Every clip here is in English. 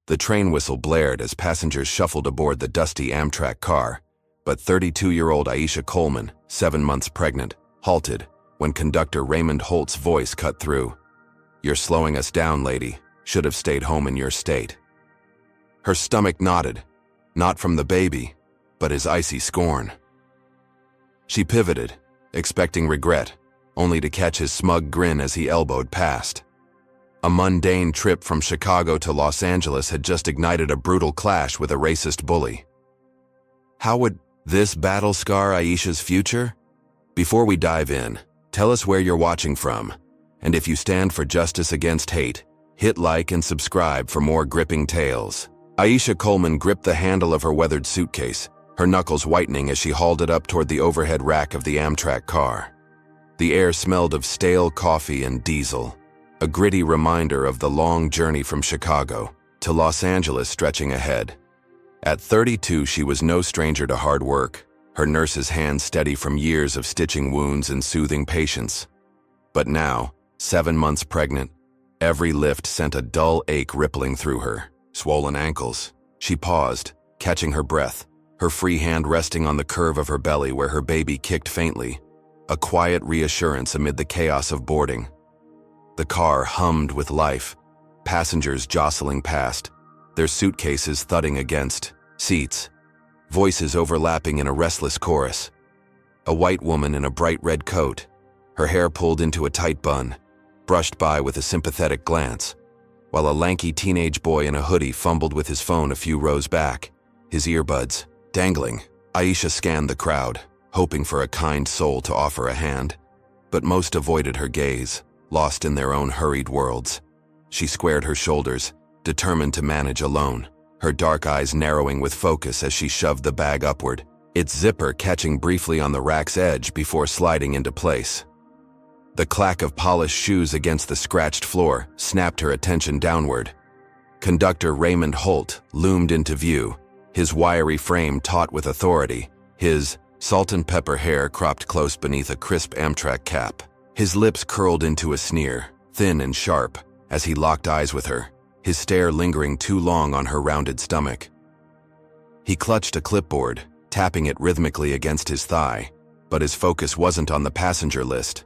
The train whistle blared as passengers shuffled aboard the dusty Amtrak car, but 32-year-old Aisha Coleman, 7 months pregnant, halted when conductor Raymond Holt's voice cut through. "You're slowing us down, lady. Should have stayed home in your state." Her stomach knotted, not from the baby, but his icy scorn. She pivoted, expecting regret, only to catch his smug grin as he elbowed past. A mundane trip from Chicago to Los Angeles had just ignited a brutal clash with a racist bully. How would this battle scar Aisha's future? Before we dive in, tell us where you're watching from, and if you stand for justice against hate, hit like and subscribe for more gripping tales. Aisha Coleman gripped the handle of her weathered suitcase, her knuckles whitening as she hauled it up toward the overhead rack of the Amtrak car. The air smelled of stale coffee and diesel, a gritty reminder of the long journey from Chicago to Los Angeles stretching ahead. At 32, she was no stranger to hard work, her nurse's hands steady from years of stitching wounds and soothing patients. But now, 7 months pregnant, every lift sent a dull ache rippling through her. Swollen ankles. She paused, catching her breath, her free hand resting on the curve of her belly where her baby kicked faintly, a quiet reassurance amid the chaos of boarding. The car hummed with life, passengers jostling past, their suitcases thudding against seats, voices overlapping in a restless chorus. A white woman in a bright red coat, her hair pulled into a tight bun, brushed by with a sympathetic glance, while a lanky teenage boy in a hoodie fumbled with his phone a few rows back, his earbuds dangling. Aisha scanned the crowd, hoping for a kind soul to offer a hand, but most avoided her gaze, lost in their own hurried worlds. She squared her shoulders, determined to manage alone, her dark eyes narrowing with focus as she shoved the bag upward, its zipper catching briefly on the rack's edge before sliding into place. The clack of polished shoes against the scratched floor snapped her attention downward. Conductor Raymond Holt loomed into view, his wiry frame taut with authority, his salt and pepper hair cropped close beneath a crisp Amtrak cap. His lips curled into a sneer, thin and sharp, as he locked eyes with her, his stare lingering too long on her rounded stomach. He clutched a clipboard, tapping it rhythmically against his thigh, but his focus wasn't on the passenger list.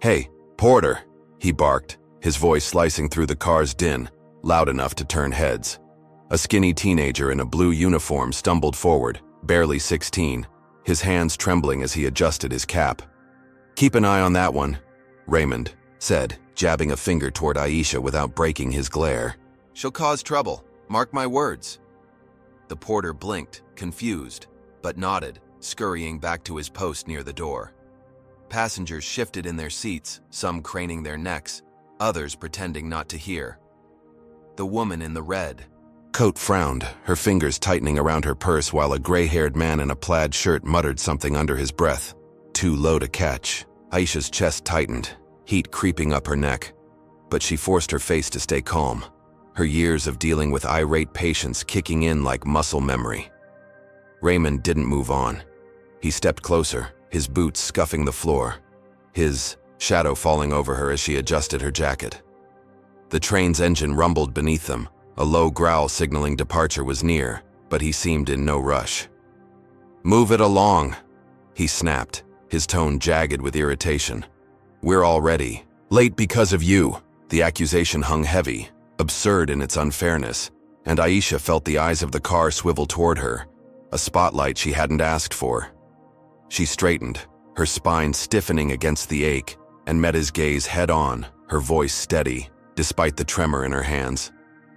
"Hey, Porter," he barked, his voice slicing through the car's din, loud enough to turn heads. A skinny teenager in a blue uniform stumbled forward, barely 16, his hands trembling as he adjusted his cap. "Keep an eye on that one," Raymond said, jabbing a finger toward Aisha without breaking his glare. "She'll cause trouble, mark my words." The porter blinked, confused, but nodded, scurrying back to his post near the door. Passengers shifted in their seats, some craning their necks, others pretending not to hear. The woman in the red coat frowned, her fingers tightening around her purse while a gray-haired man in a plaid shirt muttered something under his breath. Too low to catch. Aisha's chest tightened, heat creeping up her neck, but she forced her face to stay calm, her years of dealing with irate patients kicking in like muscle memory. Raymond didn't move on. He stepped closer, his boots scuffing the floor, his shadow falling over her as she adjusted her jacket. The train's engine rumbled beneath them, a low growl signaling departure was near, but he seemed in no rush. "Move it along," he snapped, his tone jagged with irritation. "We're already late because of you." The accusation hung heavy, absurd in its unfairness, and Aisha felt the eyes of the car swivel toward her, a spotlight she hadn't asked for. She straightened, her spine stiffening against the ache, and met his gaze head-on, her voice steady, despite the tremor in her hands.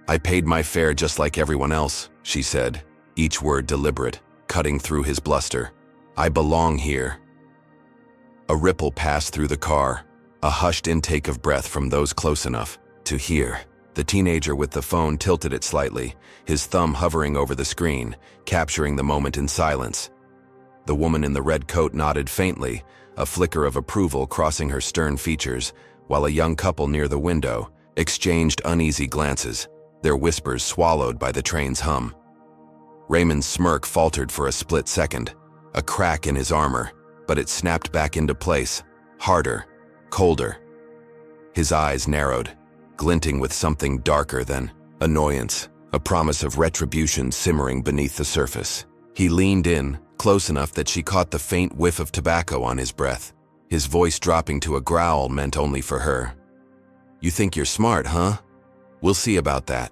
"I paid my fare just like everyone else," she said, each word deliberate, cutting through his bluster. "I belong here." A ripple passed through the car, a hushed intake of breath from those close enough to hear. The teenager with the phone tilted it slightly, his thumb hovering over the screen, capturing the moment in silence. The woman in the red coat nodded faintly, a flicker of approval crossing her stern features, while a young couple near the window exchanged uneasy glances, their whispers swallowed by the train's hum. Raymond's smirk faltered for a split second, a crack in his armor, but it snapped back into place, harder, colder. His eyes narrowed, glinting with something darker than annoyance. a promise of retribution simmering beneath the surface. He leaned in, close enough that she caught the faint whiff of tobacco on his breath, his voice dropping to a growl meant only for her. "You think you're smart, huh? We'll see about that."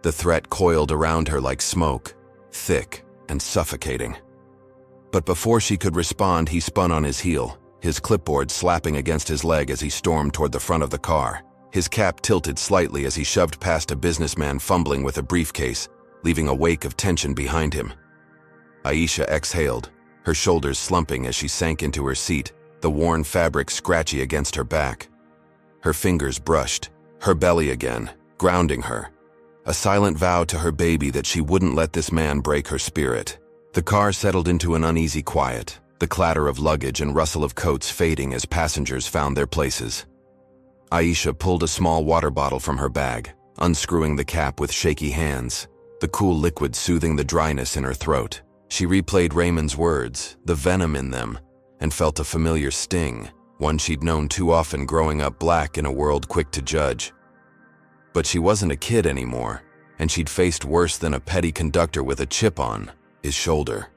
The threat coiled around her like smoke, thick and suffocating. But before she could respond, he spun on his heel, his clipboard slapping against his leg as he stormed toward the front of the car. His cap tilted slightly as he shoved past a businessman fumbling with a briefcase, leaving a wake of tension behind him. Aisha exhaled, her shoulders slumping as she sank into her seat, the worn fabric scratchy against her back. Her fingers brushed, her belly again, grounding her. A silent vow to her baby that she wouldn't let this man break her spirit. The car settled into an uneasy quiet, the clatter of luggage and rustle of coats fading as passengers found their places. Aisha pulled a small water bottle from her bag, unscrewing the cap with shaky hands, the cool liquid soothing the dryness in her throat. She replayed Raymond's words, the venom in them, and felt a familiar sting, one she'd known too often growing up black in a world quick to judge. But she wasn't a kid anymore, and she'd faced worse than a petty conductor with a chip on his shoulder.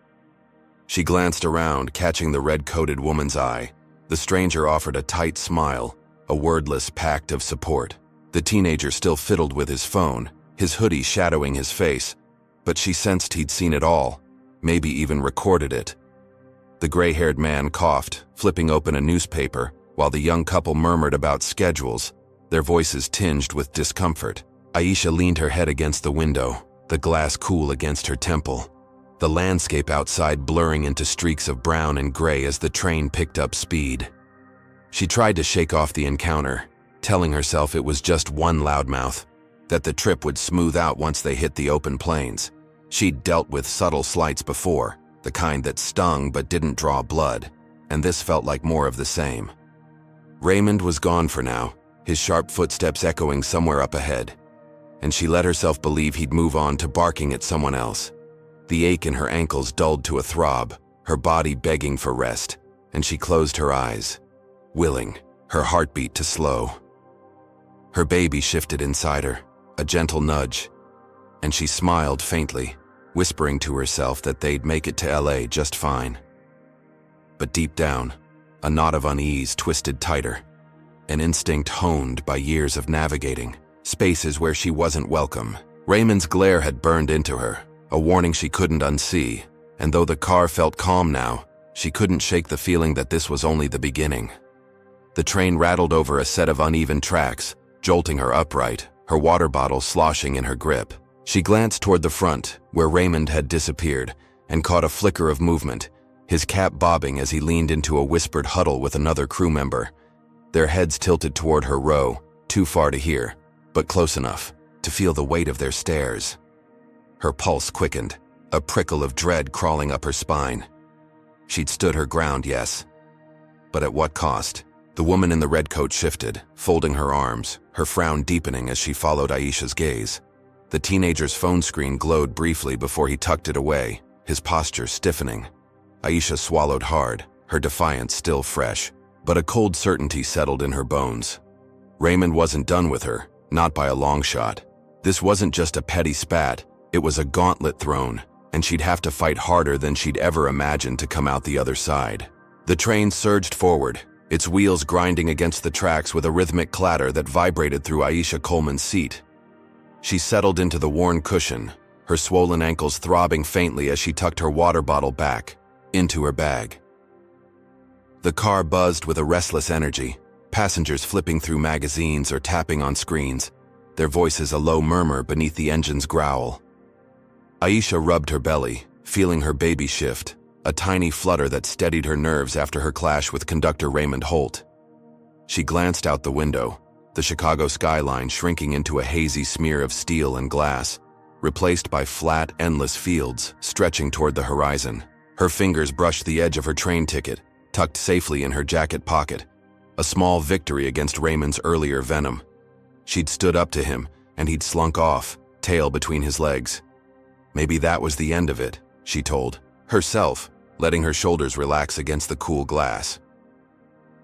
She glanced around, catching the red-coated woman's eye. The stranger offered a tight smile, a wordless pact of support. The teenager still fiddled with his phone, his hoodie shadowing his face, but she sensed he'd seen it all, maybe even recorded it. The gray-haired man coughed, flipping open a newspaper, while the young couple murmured about schedules, their voices tinged with discomfort. Aisha leaned her head against the window, the glass cool against her temple, the landscape outside blurring into streaks of brown and gray as the train picked up speed. She tried to shake off the encounter, telling herself it was just one loudmouth, that the trip would smooth out once they hit the open plains. She'd dealt with subtle slights before, the kind that stung but didn't draw blood, and this felt like more of the same. Raymond was gone for now, his sharp footsteps echoing somewhere up ahead, and she let herself believe he'd move on to barking at someone else. The ache in her ankles dulled to a throb, her body begging for rest, and she closed her eyes, willing her heartbeat to slow. Her baby shifted inside her, a gentle nudge, and she smiled faintly, whispering to herself that they'd make it to LA just fine. But deep down, a knot of unease twisted tighter, an instinct honed by years of navigating spaces where she wasn't welcome. Raymond's glare had burned into her, a warning she couldn't unsee, and though the car felt calm now, she couldn't shake the feeling that this was only the beginning. The train rattled over a set of uneven tracks, jolting her upright, her water bottle sloshing in her grip. She glanced toward the front, where Raymond had disappeared, and caught a flicker of movement, his cap bobbing as he leaned into a whispered huddle with another crew member. Their heads tilted toward her row, too far to hear, but close enough to feel the weight of their stares. Her pulse quickened, a prickle of dread crawling up her spine. She'd stood her ground, yes. But at what cost? The woman in the red coat shifted, folding her arms, her frown deepening as she followed Aisha's gaze. The teenager's phone screen glowed briefly before he tucked it away, his posture stiffening. Aisha swallowed hard, her defiance still fresh, but a cold certainty settled in her bones. Raymond wasn't done with her, not by a long shot. This wasn't just a petty spat, it was a gauntlet thrown, and she'd have to fight harder than she'd ever imagined to come out the other side. The train surged forward, its wheels grinding against the tracks with a rhythmic clatter that vibrated through Aisha Coleman's seat. She settled into the worn cushion, her swollen ankles throbbing faintly as she tucked her water bottle back into her bag. The car buzzed with a restless energy, passengers flipping through magazines or tapping on screens, their voices a low murmur beneath the engine's growl. Aisha rubbed her belly, feeling her baby shift, a tiny flutter that steadied her nerves after her clash with conductor Raymond Holt. She glanced out the window, the Chicago skyline shrinking into a hazy smear of steel and glass, replaced by flat, endless fields stretching toward the horizon. Her fingers brushed the edge of her train ticket, tucked safely in her jacket pocket, a small victory against Raymond's earlier venom. She'd stood up to him, and he'd slunk off, tail between his legs. Maybe that was the end of it, she told herself, letting her shoulders relax against the cool glass.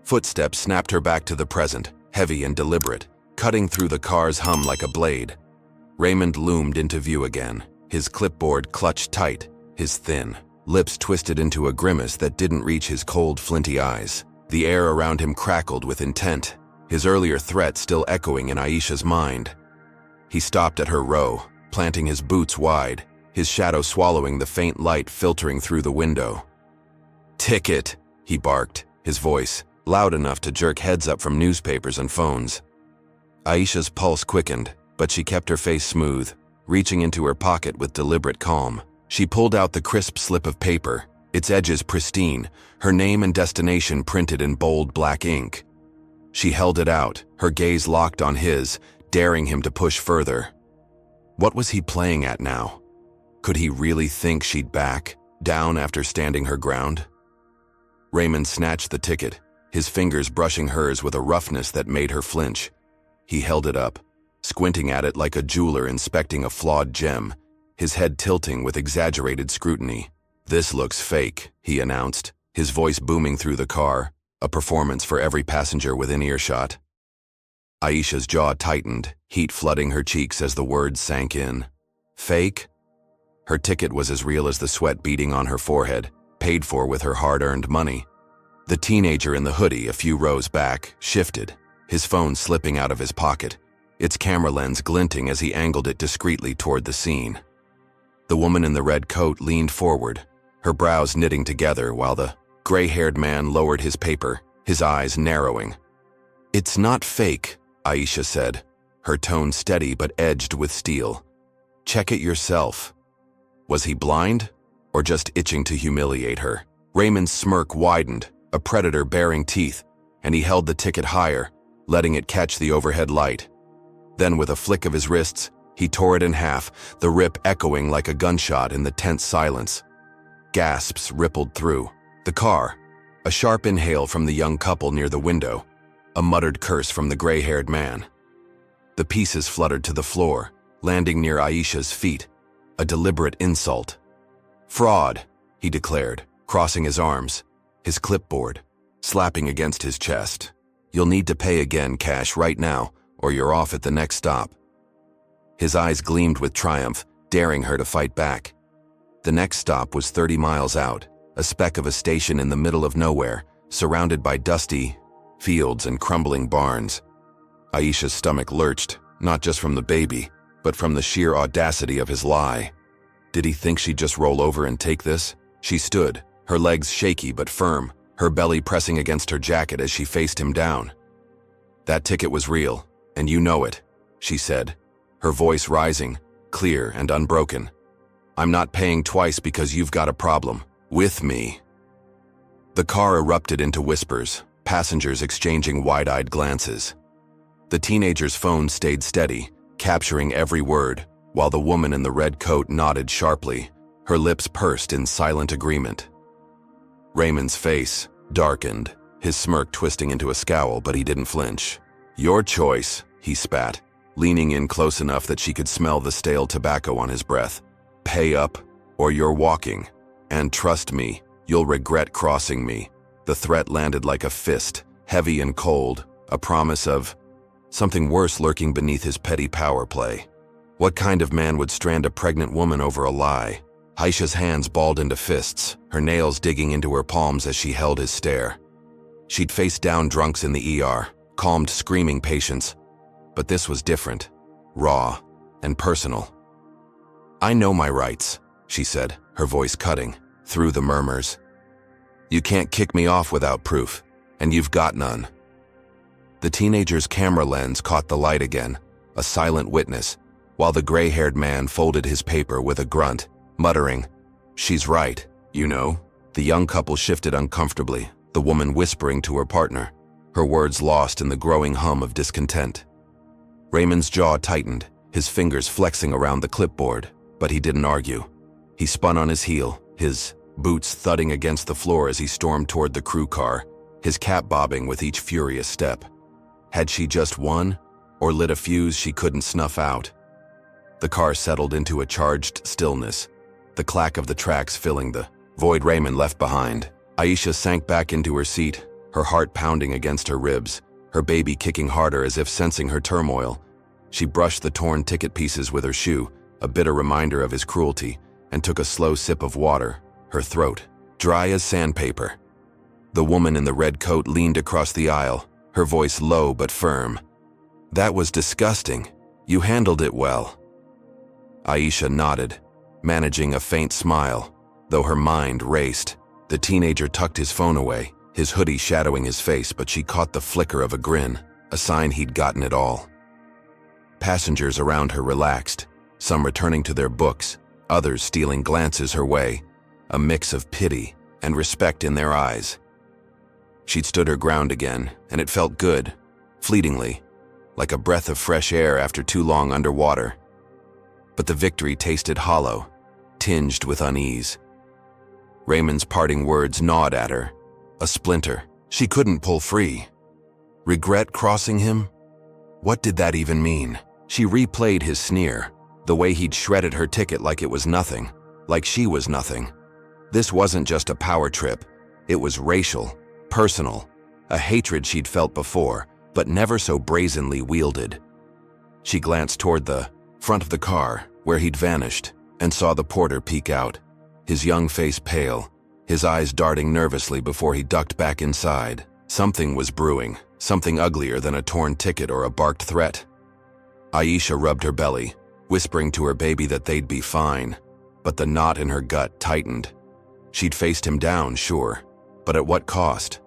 Footsteps snapped her back to the present, heavy and deliberate, cutting through the car's hum like a blade. Raymond loomed into view again, his clipboard clutched tight, his thin lips twisted into a grimace that didn't reach his cold, flinty eyes. The air around him crackled with intent, his earlier threat still echoing in Aisha's mind. He stopped at her row, planting his boots wide, his shadow swallowing the faint light filtering through the window. "Ticket," he barked, his voice loud enough to jerk heads up from newspapers and phones. Aisha's pulse quickened, but she kept her face smooth, reaching into her pocket with deliberate calm. She pulled out the crisp slip of paper, its edges pristine, her name and destination printed in bold black ink. She held it out, her gaze locked on his, daring him to push further. What was he playing at now? Could he really think she'd back down after standing her ground? Raymond snatched the ticket, his fingers brushing hers with a roughness that made her flinch. He held it up, squinting at it like a jeweler inspecting a flawed gem, his head tilting with exaggerated scrutiny. "This looks fake," he announced, his voice booming through the car, a performance for every passenger within earshot. Aisha's jaw tightened, heat flooding her cheeks as the words sank in. Fake? Her ticket was as real as the sweat beading on her forehead, paid for with her hard-earned money. The teenager in the hoodie a few rows back shifted, his phone slipping out of his pocket, its camera lens glinting as he angled it discreetly toward the scene. The woman in the red coat leaned forward, her brows knitting together while the gray-haired man lowered his paper, his eyes narrowing. "It's not fake," Aisha said, her tone steady but edged with steel. "Check it yourself." Was he blind, or just itching to humiliate her? Raymond's smirk widened, a predator baring teeth, and he held the ticket higher, letting it catch the overhead light. Then with a flick of his wrists, he tore it in half, the rip echoing like a gunshot in the tense silence. Gasps rippled through the car, a sharp inhale from the young couple near the window, a muttered curse from the gray-haired man. The pieces fluttered to the floor, landing near Aisha's feet, a deliberate insult. "Fraud," he declared, crossing his arms, his clipboard slapping against his chest. "You'll need to pay again cash right now, or you're off at the next stop." His eyes gleamed with triumph, daring her to fight back. The next stop was 30 miles out, a speck of a station in the middle of nowhere, surrounded by dusty fields and crumbling barns. Aisha's stomach lurched, not just from the baby, but from the sheer audacity of his lie. Did he think she'd just roll over and take this? She stood, her legs shaky but firm, her belly pressing against her jacket as she faced him down. "That ticket was real, and you know it," she said, her voice rising, clear and unbroken. "I'm not paying twice because you've got a problem with me." The car erupted into whispers, passengers exchanging wide-eyed glances. The teenager's phone stayed steady, capturing every word, while the woman in the red coat nodded sharply, her lips pursed in silent agreement. Raymond's face darkened, his smirk twisting into a scowl, but he didn't flinch. "Your choice," he spat, leaning in close enough that she could smell the stale tobacco on his breath. "Pay up, or you're walking. And trust me, you'll regret crossing me." The threat landed like a fist, heavy and cold, a promise of something worse lurking beneath his petty power play. What kind of man would strand a pregnant woman over a lie? Aisha's hands balled into fists, her nails digging into her palms as she held his stare. She'd faced down drunks in the ER, calmed screaming patients, but this was different, raw, and personal. "I know my rights," she said, her voice cutting through the murmurs. "You can't kick me off without proof, and you've got none." The teenager's camera lens caught the light again, a silent witness, while the gray-haired man folded his paper with a grunt, muttering, "She's right, you know." The young couple shifted uncomfortably, the woman whispering to her partner, her words lost in the growing hum of discontent. Raymond's jaw tightened, his fingers flexing around the clipboard, but he didn't argue. He spun on his heel, his boots thudding against the floor as he stormed toward the crew car, his cap bobbing with each furious step. Had she just won, or lit a fuse she couldn't snuff out? The car settled into a charged stillness, the clack of the tracks filling the void Raymond left behind. Aisha sank back into her seat, her heart pounding against her ribs, her baby kicking harder as if sensing her turmoil. She brushed the torn ticket pieces with her shoe, a bitter reminder of his cruelty, and took a slow sip of water, her throat dry as sandpaper. The woman in the red coat leaned across the aisle, her voice low but firm. "That was disgusting. You handled it well." Aisha nodded, managing a faint smile, though her mind raced. The teenager tucked his phone away, his hoodie shadowing his face, but she caught the flicker of a grin, a sign he'd gotten it all. Passengers around her relaxed, some returning to their books, others stealing glances her way, a mix of pity and respect in their eyes. She'd stood her ground again, and it felt good, fleetingly, like a breath of fresh air after too long underwater. But the victory tasted hollow, tinged with unease. Raymond's parting words gnawed at her, a splinter she couldn't pull free. Regret crossing him? What did that even mean? She replayed his sneer, the way he'd shredded her ticket like it was nothing, like she was nothing. This wasn't just a power trip. It was racial, personal, a hatred she'd felt before, but never so brazenly wielded. She glanced toward the front of the car, where he'd vanished, and saw the porter peek out, his young face pale, his eyes darting nervously before he ducked back inside. Something was brewing, something uglier than a torn ticket or a barked threat. Aisha rubbed her belly, whispering to her baby that they'd be fine, but the knot in her gut tightened. She'd faced him down, sure, but at what cost?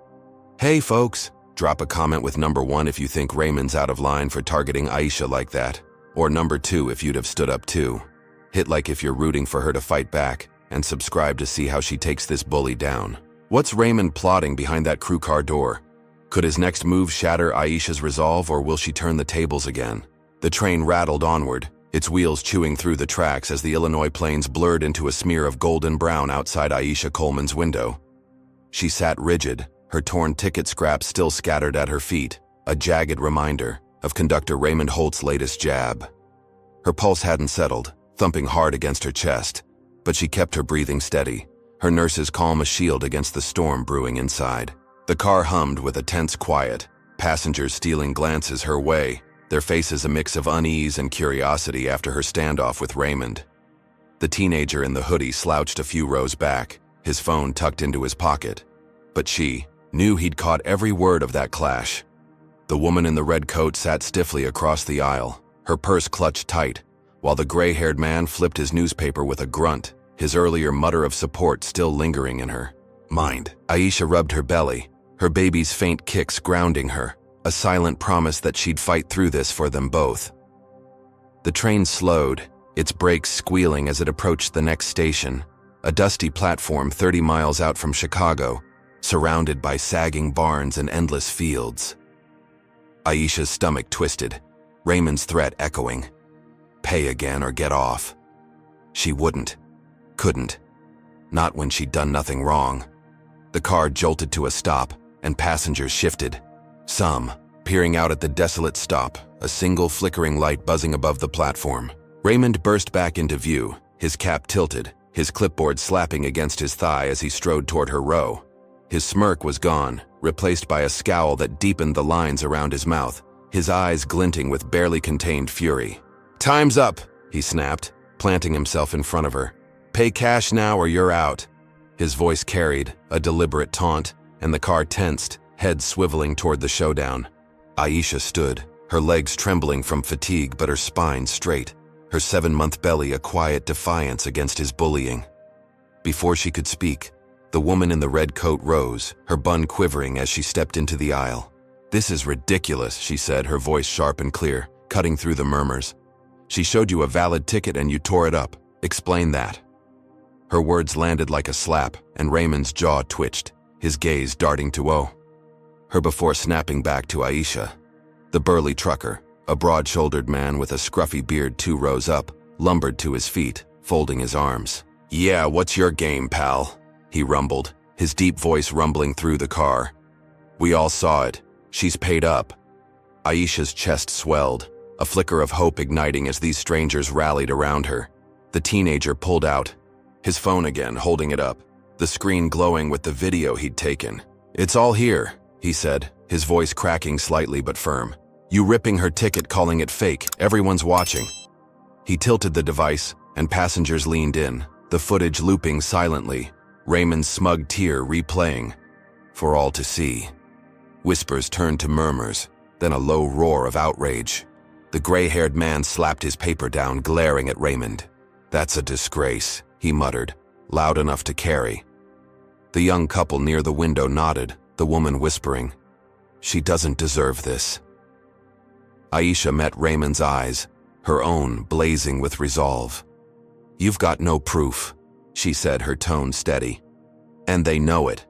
"Hey folks, drop a comment with number 1 if you think Raymond's out of line for targeting Aisha like that, or number 2 if you'd have stood up too. Hit like if you're rooting for her to fight back, and subscribe to see how she takes this bully down. What's Raymond plotting behind that crew car door? Could his next move shatter Aisha's resolve, or will she turn the tables again?" The train rattled onward, its wheels chewing through the tracks as the Illinois plains blurred into a smear of golden brown outside Aisha Coleman's window. She sat rigid, her torn ticket scraps still scattered at her feet, a jagged reminder of conductor Raymond Holt's latest jab. Her pulse hadn't settled, thumping hard against her chest, but she kept her breathing steady, her nurses calm as shield against the storm brewing inside. The car hummed with a tense quiet, passengers stealing glances her way, their faces a mix of unease and curiosity after her standoff with Raymond. The teenager in the hoodie slouched a few rows back, his phone tucked into his pocket. But she knew he'd caught every word of that clash. The woman in the red coat sat stiffly across the aisle, her purse clutched tight, while the gray-haired man flipped his newspaper with a grunt, his earlier mutter of support still lingering in her mind. Aisha rubbed her belly, her baby's faint kicks grounding her, a silent promise that she'd fight through this for them both. The train slowed, its brakes squealing as it approached the next station, a dusty platform 30 miles out from Chicago, surrounded by sagging barns and endless fields. Aisha's stomach twisted, Raymond's threat echoing. Pay again or get off. She wouldn't, couldn't, not when she'd done nothing wrong. The car jolted to a stop, and passengers shifted. Some, peering out at the desolate stop, a single flickering light buzzing above the platform. Raymond burst back into view, his cap tilted, his clipboard slapping against his thigh as he strode toward her row. His smirk was gone, replaced by a scowl that deepened the lines around his mouth, his eyes glinting with barely contained fury. "Time's up," he snapped, planting himself in front of her. "Pay cash now or you're out." His voice carried, a deliberate taunt, and the car tensed, head swiveling toward the showdown. Aisha stood, her legs trembling from fatigue but her spine straight, her 7-month belly a quiet defiance against his bullying. Before she could speak, the woman in the red coat rose, her bun quivering as she stepped into the aisle. "This is ridiculous," she said, her voice sharp and clear, cutting through the murmurs. "She showed you a valid ticket and you tore it up. Explain that." Her words landed like a slap, and Raymond's jaw twitched, his gaze darting to her before snapping back to Aisha. The burly trucker, a broad-shouldered man with a scruffy beard 2 rows up, lumbered to his feet, folding his arms. "Yeah, what's your game, pal?" he rumbled, his deep voice rumbling through the car. "We all saw it. She's paid up." Aisha's chest swelled, a flicker of hope igniting as these strangers rallied around her. The teenager pulled out, his phone again, holding it up, the screen glowing with the video he'd taken. "It's all here," he said, his voice cracking slightly but firm. You ripping her ticket, calling it fake. Everyone's watching. He tilted the device, and passengers leaned in, the footage looping silently, Raymond's smug tear replaying, for all to see. Whispers turned to murmurs, then a low roar of outrage. The gray-haired man slapped his paper down, glaring at Raymond. "That's a disgrace," he muttered, loud enough to carry. The young couple near the window nodded, the woman whispering, "She doesn't deserve this." Aisha met Raymond's eyes, her own blazing with resolve. "You've got no proof," she said, her tone steady. "And they know it."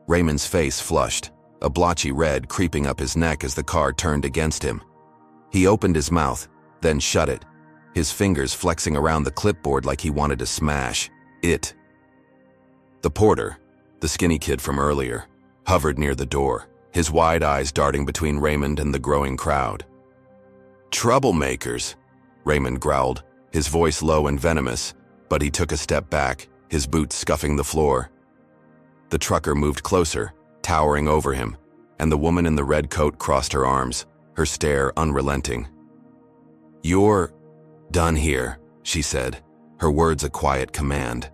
Raymond's face flushed, a blotchy red creeping up his neck as the car turned against him. He opened his mouth, then shut it, his fingers flexing around the clipboard like he wanted to smash it. The porter, the skinny kid from earlier, hovered near the door, his wide eyes darting between Raymond and the growing crowd. "Troublemakers," Raymond growled, his voice low and venomous, but he took a step back, his boots scuffing the floor. The trucker moved closer, towering over him, and the woman in the red coat crossed her arms, her stare unrelenting. "You're done here," she said, her words a quiet command.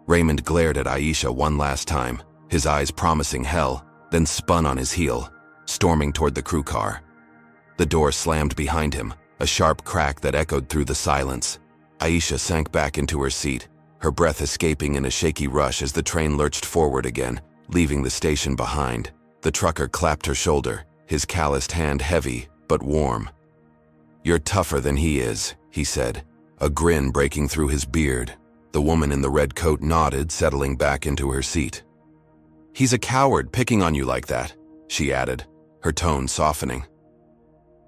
Raymond glared at Aisha one last time, his eyes promising hell, then spun on his heel, storming toward the crew car. The door slammed behind him, a sharp crack that echoed through the silence. Aisha sank back into her seat, her breath escaping in a shaky rush as the train lurched forward again, leaving the station behind. The trucker clapped her shoulder, his calloused hand heavy but warm. "You're tougher than he is," he said, a grin breaking through his beard. The woman in the red coat nodded, settling back into her seat. "He's a coward picking on you like that," she added, her tone softening.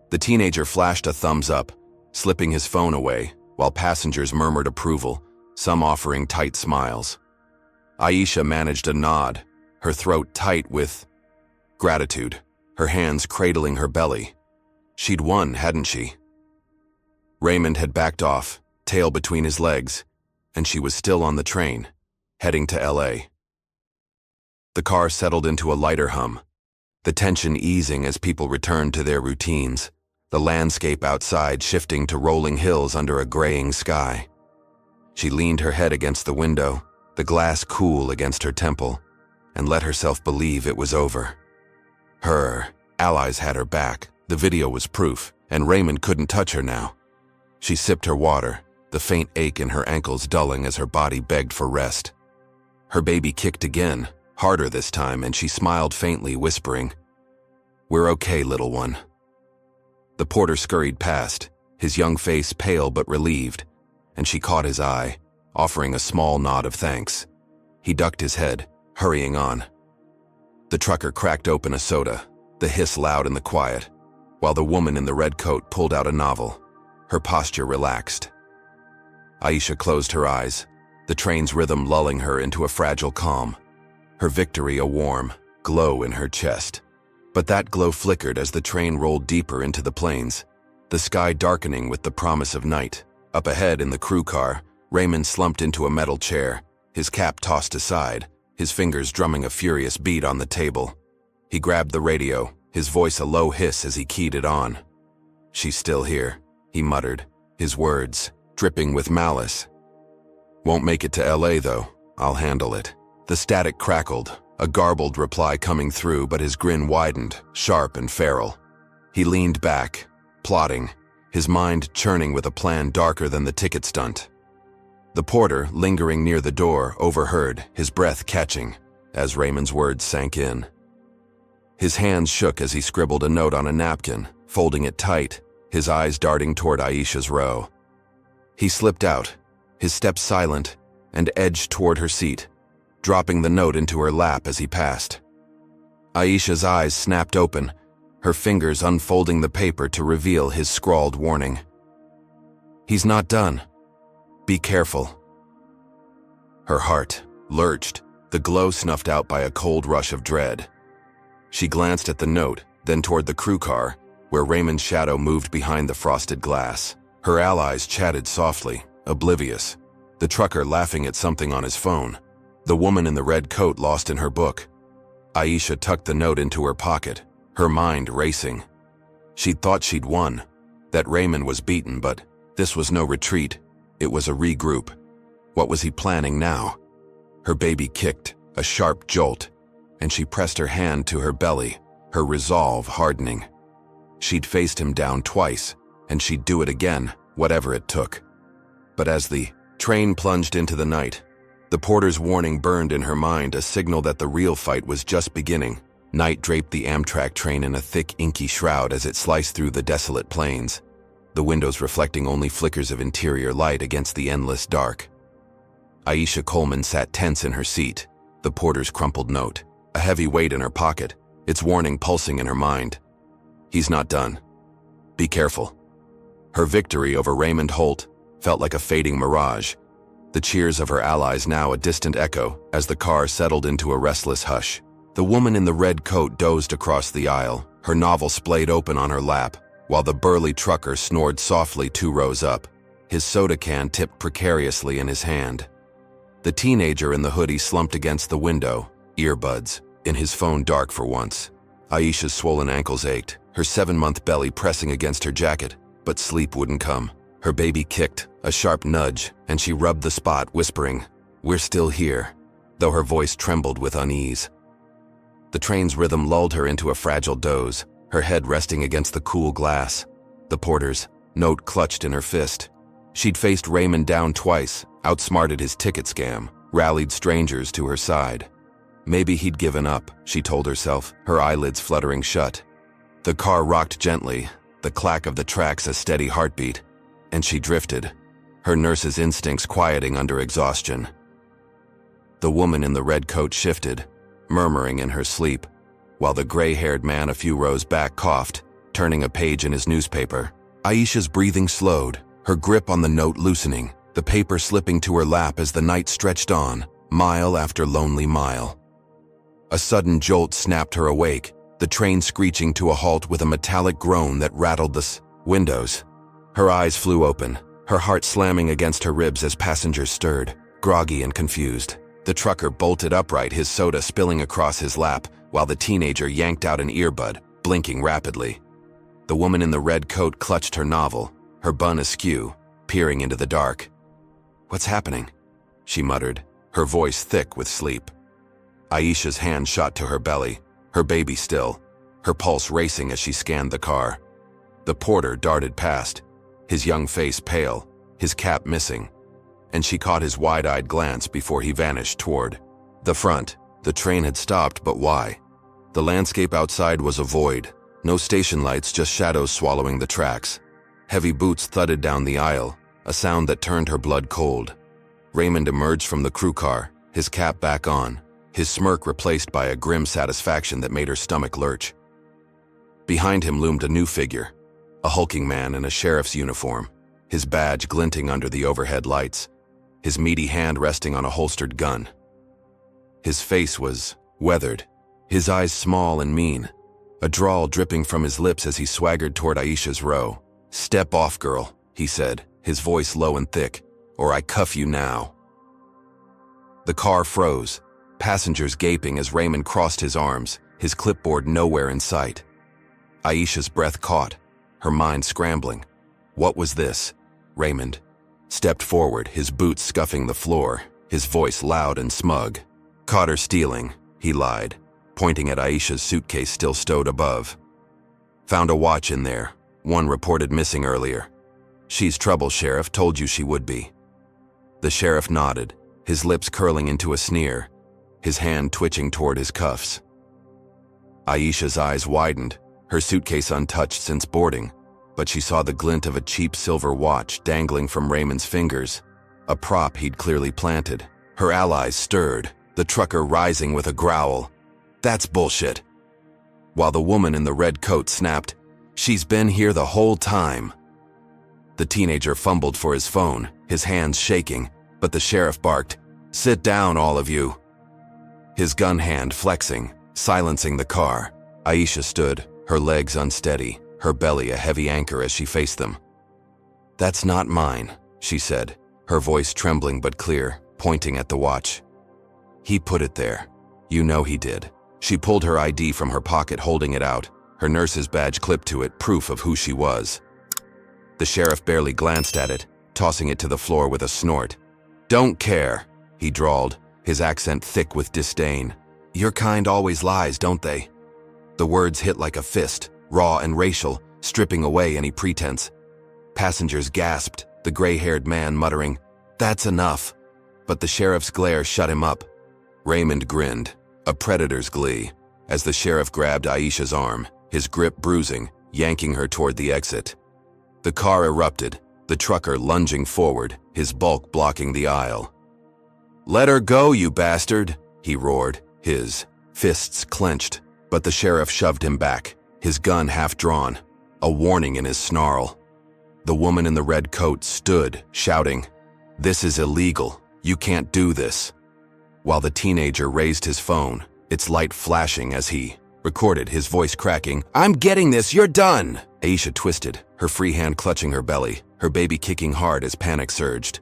The teenager flashed a thumbs up, slipping his phone away, while passengers murmured approval, some offering tight smiles. Aisha managed a nod, her throat tight with gratitude, her hands cradling her belly. She'd won, hadn't she? Raymond had backed off, tail between his legs, and she was still on the train, heading to LA. The car settled into a lighter hum, the tension easing as people returned to their routines, the landscape outside shifting to rolling hills under a graying sky. She leaned her head against the window, the glass cool against her temple, and let herself believe it was over. Her allies had her back, the video was proof, and Raymond couldn't touch her now. She sipped her water, the faint ache in her ankles dulling as her body begged for rest. Her baby kicked again, harder this time, and she smiled faintly, whispering, "We're okay, little one." The porter scurried past, his young face pale but relieved, and she caught his eye, offering a small nod of thanks. He ducked his head, hurrying on. The trucker cracked open a soda, the hiss loud in the quiet, while the woman in the red coat pulled out a novel, her posture relaxed. Aisha closed her eyes, the train's rhythm lulling her into a fragile calm, her victory a warm glow in her chest. But that glow flickered as the train rolled deeper into the plains, the sky darkening with the promise of night. Up ahead in the crew car, Raymond slumped into a metal chair, his cap tossed aside, his fingers drumming a furious beat on the table. He grabbed the radio, his voice a low hiss as he keyed it on. "She's still here," he muttered, his words dripping with malice. "Won't make it to LA, though. I'll handle it." The static crackled, a garbled reply coming through, but his grin widened, sharp and feral. He leaned back, plotting, his mind churning with a plan darker than the ticket stunt. The porter, lingering near the door, overheard, his breath catching, as Raymond's words sank in. His hands shook as he scribbled a note on a napkin, folding it tight, his eyes darting toward Aisha's row. He slipped out, his steps silent, and edged toward her seat, dropping the note into her lap as he passed. Aisha's eyes snapped open, her fingers unfolding the paper to reveal his scrawled warning. "He's not done. Be careful." Her heart lurched, the glow snuffed out by a cold rush of dread. She glanced at the note, then toward the crew car, where Raymond's shadow moved behind the frosted glass. Her allies chatted softly, oblivious, the trucker laughing at something on his phone, the woman in the red coat lost in her book. Aisha tucked the note into her pocket, her mind racing. She'd thought she'd won, that Raymond was beaten, but this was no retreat. It was a regroup. What was he planning now? Her baby kicked, a sharp jolt, and she pressed her hand to her belly, her resolve hardening. She'd faced him down twice, and she'd do it again, whatever it took. But as the train plunged into the night, the porter's warning burned in her mind, a signal that the real fight was just beginning. Night draped the Amtrak train in a thick, inky shroud as it sliced through the desolate plains, the windows reflecting only flickers of interior light against the endless dark. Aisha Coleman sat tense in her seat, the porter's crumpled note, a heavy weight in her pocket, its warning pulsing in her mind. He's not done. Be careful. Her victory over Raymond Holt felt like a fading mirage, the cheers of her allies now a distant echo as the car settled into a restless hush. The woman in the red coat dozed across the aisle, her novel splayed open on her lap, while the burly trucker snored softly 2 rows up, his soda can tipped precariously in his hand. The teenager in the hoodie slumped against the window, earbuds, in his phone dark for once. Aisha's swollen ankles ached, her 7-month belly pressing against her jacket, but sleep wouldn't come. Her baby kicked, a sharp nudge, and she rubbed the spot, whispering, "We're still here," though her voice trembled with unease. The train's rhythm lulled her into a fragile doze, her head resting against the cool glass. The porter's note clutched in her fist. She'd faced Raymond down twice, outsmarted his ticket scam, rallied strangers to her side. Maybe he'd given up, she told herself, her eyelids fluttering shut. The car rocked gently, the clack of the tracks a steady heartbeat, and she drifted, her nurse's instincts quieting under exhaustion. The woman in the red coat shifted, murmuring in her sleep, while the gray-haired man a few rows back coughed, turning a page in his newspaper. Aisha's breathing slowed, her grip on the note loosening, the paper slipping to her lap as the night stretched on, mile after lonely mile. A sudden jolt snapped her awake, the train screeching to a halt with a metallic groan that rattled the windows. Her eyes flew open, her heart slamming against her ribs as passengers stirred, groggy and confused. The trucker bolted upright, his soda spilling across his lap, while the teenager yanked out an earbud, blinking rapidly. The woman in the red coat clutched her novel, her bun askew, peering into the dark. "What's happening?" she muttered, her voice thick with sleep. Aisha's hand shot to her belly, her baby still, her pulse racing as she scanned the car. The porter darted past, his young face pale, his cap missing, and she caught his wide-eyed glance before he vanished toward the front. The train had stopped, but why? The landscape outside was a void, no station lights, just shadows swallowing the tracks. Heavy boots thudded down the aisle, a sound that turned her blood cold. Raymond emerged from the crew car, his cap back on, his smirk replaced by a grim satisfaction that made her stomach lurch. Behind him loomed a new figure, a hulking man in a sheriff's uniform, his badge glinting under the overhead lights, his meaty hand resting on a holstered gun. His face was weathered, his eyes small and mean, a drawl dripping from his lips as he swaggered toward Aisha's row. "Step off, girl," he said, his voice low and thick, "or I cuff you now." The car froze, passengers gaping as Raymond crossed his arms, his clipboard nowhere in sight. Aisha's breath caught, her mind scrambling. What was this? Raymond stepped forward, his boots scuffing the floor, his voice loud and smug. "Caught her stealing," he lied, pointing at Aisha's suitcase still stowed above. "Found a watch in there, one reported missing earlier. She's trouble, Sheriff, told you she would be." The sheriff nodded, his lips curling into a sneer, his hand twitching toward his cuffs. Aisha's eyes widened, her suitcase untouched since boarding, but she saw the glint of a cheap silver watch dangling from Raymond's fingers, a prop he'd clearly planted. Her allies stirred, the trucker rising with a growl. "That's bullshit." While the woman in the red coat snapped, "She's been here the whole time." The teenager fumbled for his phone, his hands shaking, but the sheriff barked, "Sit down, all of you." His gun hand flexing, silencing the car. Aisha stood, her legs unsteady, her belly a heavy anchor as she faced them. "That's not mine," she said, her voice trembling but clear, pointing at the watch. "He put it there. You know he did." She pulled her ID from her pocket, holding it out, her nurse's badge clipped to it, proof of who she was. The sheriff barely glanced at it, tossing it to the floor with a snort. "Don't care," he drawled, his accent thick with disdain. "Your kind always lies, don't they?" The words hit like a fist, raw and racial, stripping away any pretense. Passengers gasped, the gray-haired man muttering, "That's enough." But the sheriff's glare shut him up. Raymond grinned, a predator's glee, as the sheriff grabbed Aisha's arm, his grip bruising, yanking her toward the exit. The car erupted, the trucker lunging forward, his bulk blocking the aisle. "Let her go, you bastard," he roared, his fists clenched, but the sheriff shoved him back, his gun half drawn, a warning in his snarl. The woman in the red coat stood, shouting, "This is illegal. You can't do this." While the teenager raised his phone, its light flashing as he recorded, his voice cracking, "I'm getting this, you're done!" Aisha twisted, her free hand clutching her belly, her baby kicking hard as panic surged.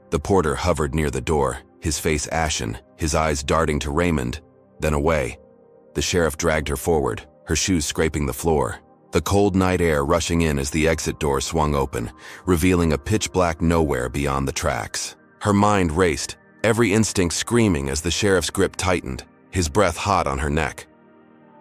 The porter hovered near the door, his face ashen, his eyes darting to Raymond, then away. The sheriff dragged her forward, her shoes scraping the floor, the cold night air rushing in as the exit door swung open, revealing a pitch-black nowhere beyond the tracks. Her mind raced, every instinct screaming as the sheriff's grip tightened, his breath hot on her neck.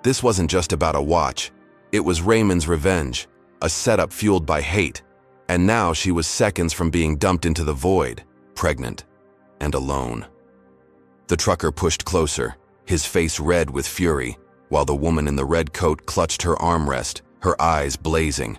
This wasn't just about a watch. It was Raymond's revenge, a setup fueled by hate, and now she was seconds from being dumped into the void, pregnant and alone. The trucker pushed closer, his face red with fury, while the woman in the red coat clutched her armrest, her eyes blazing.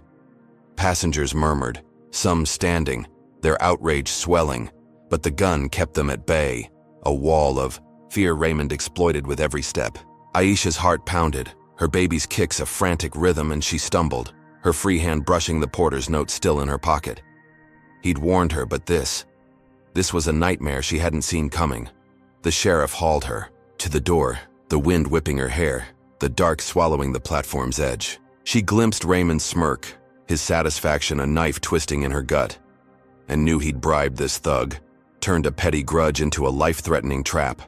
Passengers murmured, some standing, their outrage swelling, but the gun kept them at bay, a wall of fear Raymond exploited with every step. Aisha's heart pounded, her baby's kicks a frantic rhythm, and she stumbled, her free hand brushing the porter's note still in her pocket. He'd warned her, but this was a nightmare she hadn't seen coming. The sheriff hauled her to the door, the wind whipping her hair, the dark swallowing the platform's edge. She glimpsed Raymond's smirk, his satisfaction a knife twisting in her gut, and knew he'd bribed this thug, turned a petty grudge into a life-threatening trap.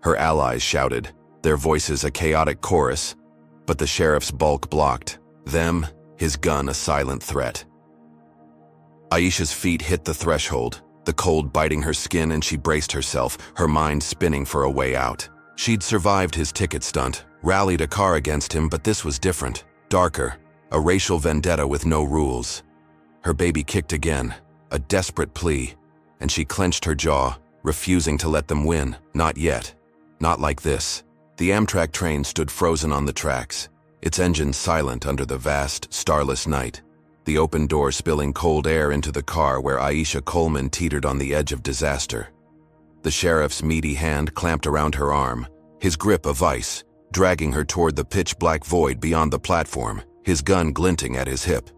Her allies shouted, their voices a chaotic chorus, but the sheriff's bulk blocked, them, his gun a silent threat. Aisha's feet hit the threshold, the cold biting her skin, and she braced herself, her mind spinning for a way out. She'd survived his ticket stunt, rallied a car against him, but this was different, darker, a racial vendetta with no rules. Her baby kicked again, a desperate plea, and she clenched her jaw, refusing to let them win. Not yet. Not like this. The Amtrak train stood frozen on the tracks, its engine silent under the vast, starless night, the open door spilling cold air into the car where Aisha Coleman teetered on the edge of disaster. The sheriff's meaty hand clamped around her arm, his grip a vice, dragging her toward the pitch-black void beyond the platform, his gun glinting at his hip.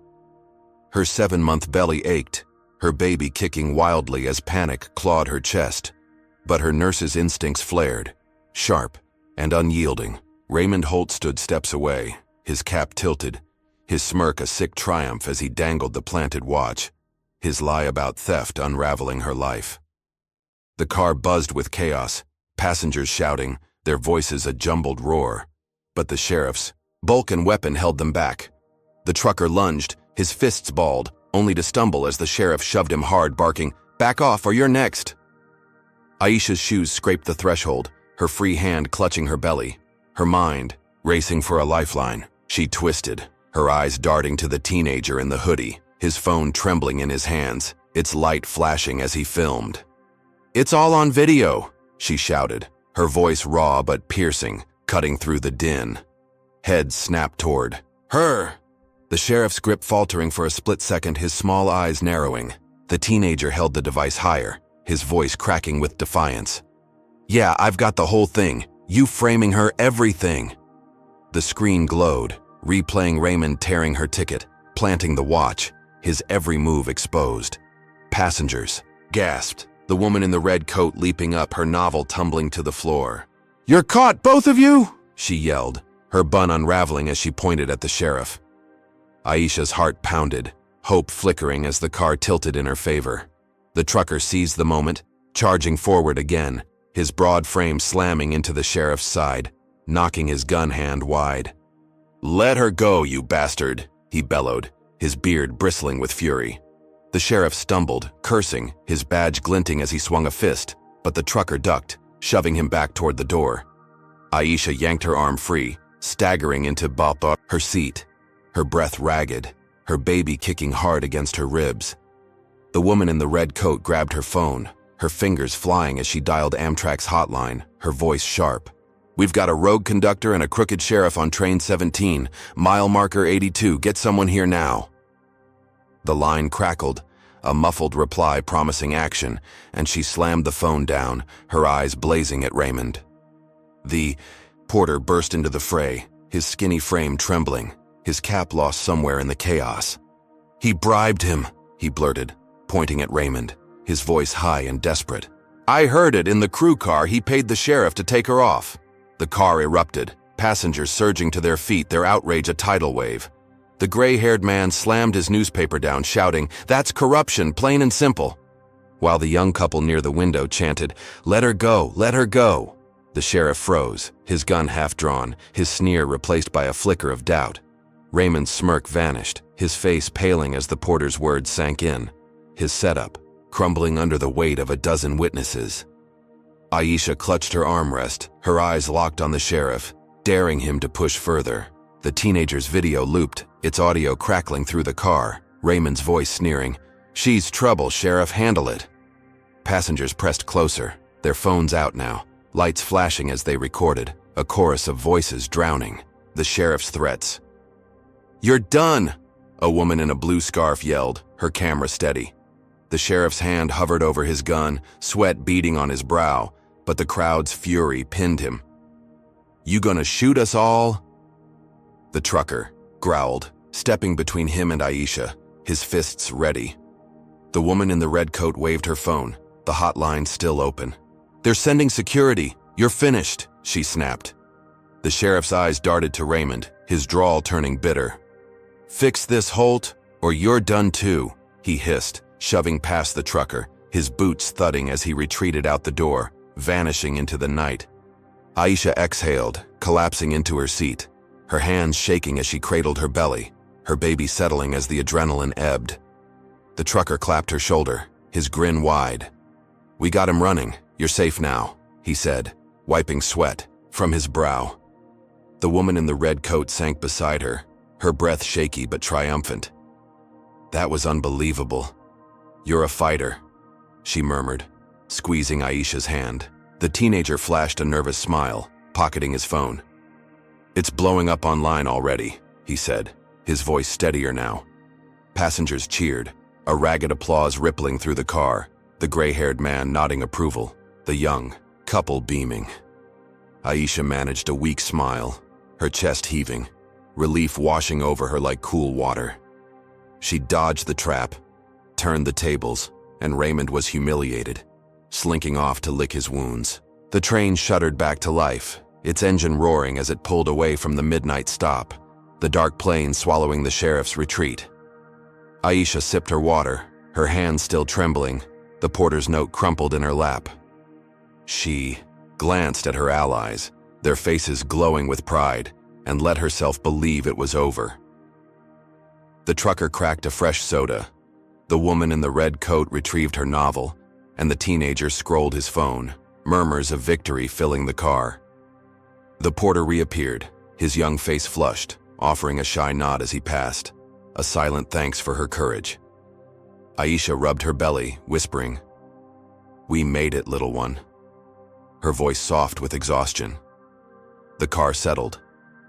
Her 7-month belly ached, her baby kicking wildly as panic clawed her chest, but her nurse's instincts flared, sharp and unyielding. Raymond Holt stood steps away, his cap tilted, his smirk a sick triumph as he dangled the planted watch, his lie about theft unraveling her life. The car buzzed with chaos, passengers shouting, their voices a jumbled roar, but the sheriff's bulk and weapon held them back. The trucker lunged, his fists balled, only to stumble as the sheriff shoved him hard, barking, "Back off or you're next!" Aisha's shoes scraped the threshold, her free hand clutching her belly, her mind racing for a lifeline. She twisted, her eyes darting to the teenager in the hoodie, his phone trembling in his hands, its light flashing as he filmed. "It's all on video," she shouted, her voice raw but piercing, cutting through the din. Heads snapped toward her. The sheriff's grip faltering for a split second, his small eyes narrowing. The teenager held the device higher, his voice cracking with defiance. "Yeah, I've got the whole thing. You framing her, everything." The screen glowed, replaying Raymond tearing her ticket, planting the watch, his every move exposed. Passengers gasped, the woman in the red coat leaping up, her novel tumbling to the floor. "You're caught, both of you!" she yelled, her bun unraveling as she pointed at the sheriff. Aisha's heart pounded, hope flickering as the car tilted in her favor. The trucker seized the moment, charging forward again, his broad frame slamming into the sheriff's side, knocking his gun hand wide. "Let her go, you bastard," he bellowed, his beard bristling with fury. The sheriff stumbled, cursing, his badge glinting as he swung a fist, but the trucker ducked, shoving him back toward the door. Aisha yanked her arm free, staggering into her seat, her breath ragged, her baby kicking hard against her ribs. The woman in the red coat grabbed her phone, her fingers flying as she dialed Amtrak's hotline, her voice sharp. "We've got a rogue conductor and a crooked sheriff on train 17, mile marker 82, get someone here now." The line crackled, a muffled reply promising action, and she slammed the phone down, her eyes blazing at Raymond. The porter burst into the fray, his skinny frame trembling, his cap lost somewhere in the chaos. "He bribed him," he blurted, pointing at Raymond, his voice high and desperate. "I heard it in the crew car. He paid the sheriff to take her off." The car erupted, passengers surging to their feet, their outrage a tidal wave. The gray-haired man slammed his newspaper down, shouting, "That's corruption, plain and simple," while the young couple near the window chanted, "Let her go, let her go." The sheriff froze, his gun half drawn, his sneer replaced by a flicker of doubt. Raymond's smirk vanished, his face paling as the porter's words sank in, his setup crumbling under the weight of a dozen witnesses. Aisha clutched her armrest, her eyes locked on the sheriff, daring him to push further. The teenager's video looped, its audio crackling through the car, Raymond's voice sneering, "She's trouble, Sheriff, handle it." Passengers pressed closer, their phones out now, lights flashing as they recorded, a chorus of voices drowning, the sheriff's threats. "You're done," a woman in a blue scarf yelled, her camera steady. The sheriff's hand hovered over his gun, sweat beading on his brow, but the crowd's fury pinned him. "You gonna shoot us all?" The trucker growled, stepping between him and Aisha, his fists ready. The woman in the red coat waved her phone, the hotline still open. "They're sending security. You're finished," she snapped. The sheriff's eyes darted to Raymond, his drawl turning bitter. "Fix this, Holt, or you're done too," he hissed, shoving past the trucker, his boots thudding as he retreated out the door, vanishing into the night. Aisha exhaled, collapsing into her seat, her hands shaking as she cradled her belly, her baby settling as the adrenaline ebbed. The trucker clapped her shoulder, his grin wide. "We got him running. You're safe now," he said, wiping sweat from his brow. The woman in the red coat sank beside her, her breath shaky but triumphant. "That was unbelievable. You're a fighter," she murmured, squeezing Aisha's hand. The teenager flashed a nervous smile, pocketing his phone. "It's blowing up online already," he said, his voice steadier now. Passengers cheered, a ragged applause rippling through the car, the gray-haired man nodding approval, the young couple beaming. Aisha managed a weak smile, her chest heaving, relief washing over her like cool water. She dodged the trap, turned the tables, and Raymond was humiliated, slinking off to lick his wounds. The train shuddered back to life, its engine roaring as it pulled away from the midnight stop, the dark plane swallowing the sheriff's retreat. Aisha sipped her water, her hands still trembling, the porter's note crumpled in her lap. She glanced at her allies, their faces glowing with pride, and let herself believe it was over. The trucker cracked a fresh soda. The woman in the red coat retrieved her novel, and the teenager scrolled his phone, murmurs of victory filling the car. The porter reappeared, his young face flushed, offering a shy nod as he passed, a silent thanks for her courage. Aisha rubbed her belly, whispering, "We made it, little one," her voice soft with exhaustion. The car settled,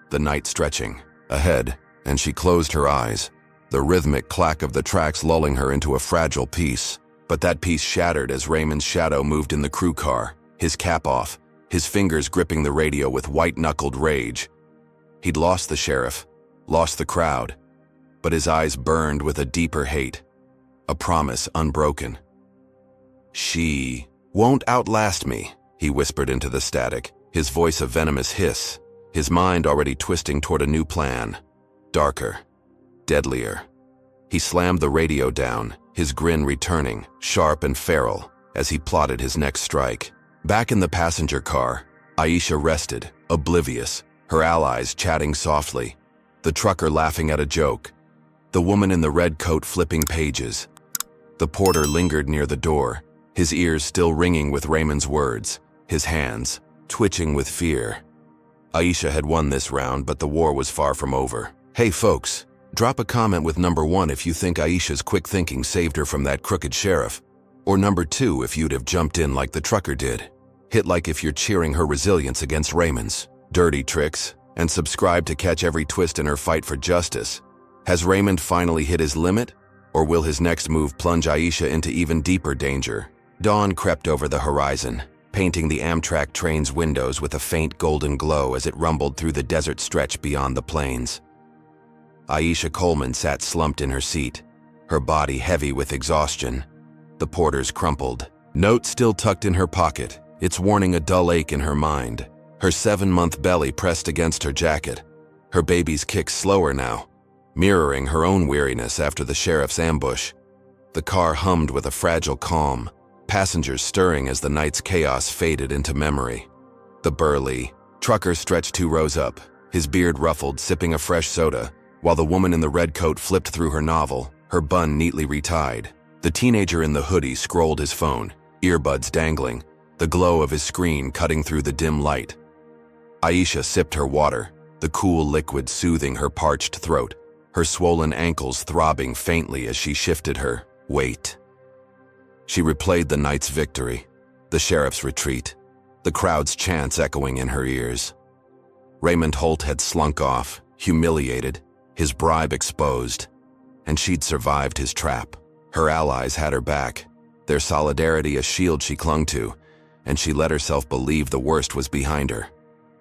the night stretching ahead, and she closed her eyes, the rhythmic clack of the tracks lulling her into a fragile peace. But that peace shattered as Raymond's shadow moved in the crew car, his cap off, his fingers gripping the radio with white-knuckled rage. He'd lost the sheriff, lost the crowd, but his eyes burned with a deeper hate, a promise unbroken. "She won't outlast me," he whispered into the static, his voice a venomous hiss, his mind already twisting toward a new plan, darker, deadlier. He slammed the radio down, his grin returning, sharp and feral, as he plotted his next strike. Back in the passenger car, Aisha rested, oblivious, her allies chatting softly, The trucker laughing at a joke. The woman in the red coat flipping pages. The porter lingered near the door, his ears still ringing with Raymond's words, his hands twitching with fear. Aisha had won this round, but the war was far from over. Hey folks, drop a comment with number 1 if you think Aisha's quick thinking saved her from that crooked sheriff. Or number 2 if you'd have jumped in like the trucker did. Hit like if you're cheering her resilience against Raymond's dirty tricks, and subscribe to catch every twist in her fight for justice. Has Raymond finally hit his limit? Or will his next move plunge Aisha into even deeper danger? Dawn crept over the horizon, painting the Amtrak train's windows with a faint golden glow as it rumbled through the desert stretch beyond the plains. Aisha Coleman sat slumped in her seat, her body heavy with exhaustion. The porter's crumpled note still tucked in her pocket, its warning a dull ache in her mind. Her 7-month belly pressed against her jacket. Her baby's kick slower now, mirroring her own weariness after the sheriff's ambush. The car hummed with a fragile calm, passengers stirring as the night's chaos faded into memory. The burly trucker stretched 2 rows up, his beard ruffled, sipping a fresh soda, while the woman in the red coat flipped through her novel, her bun neatly retied. The teenager in the hoodie scrolled his phone, earbuds dangling, the glow of his screen cutting through the dim light. Aisha sipped her water, the cool liquid soothing her parched throat, her swollen ankles throbbing faintly as she shifted her weight. She replayed the night's victory, the sheriff's retreat, the crowd's chants echoing in her ears. Raymond Holt had slunk off, humiliated, his bribe exposed, and she'd survived his trap. Her allies had her back, their solidarity a shield she clung to, and she let herself believe the worst was behind her.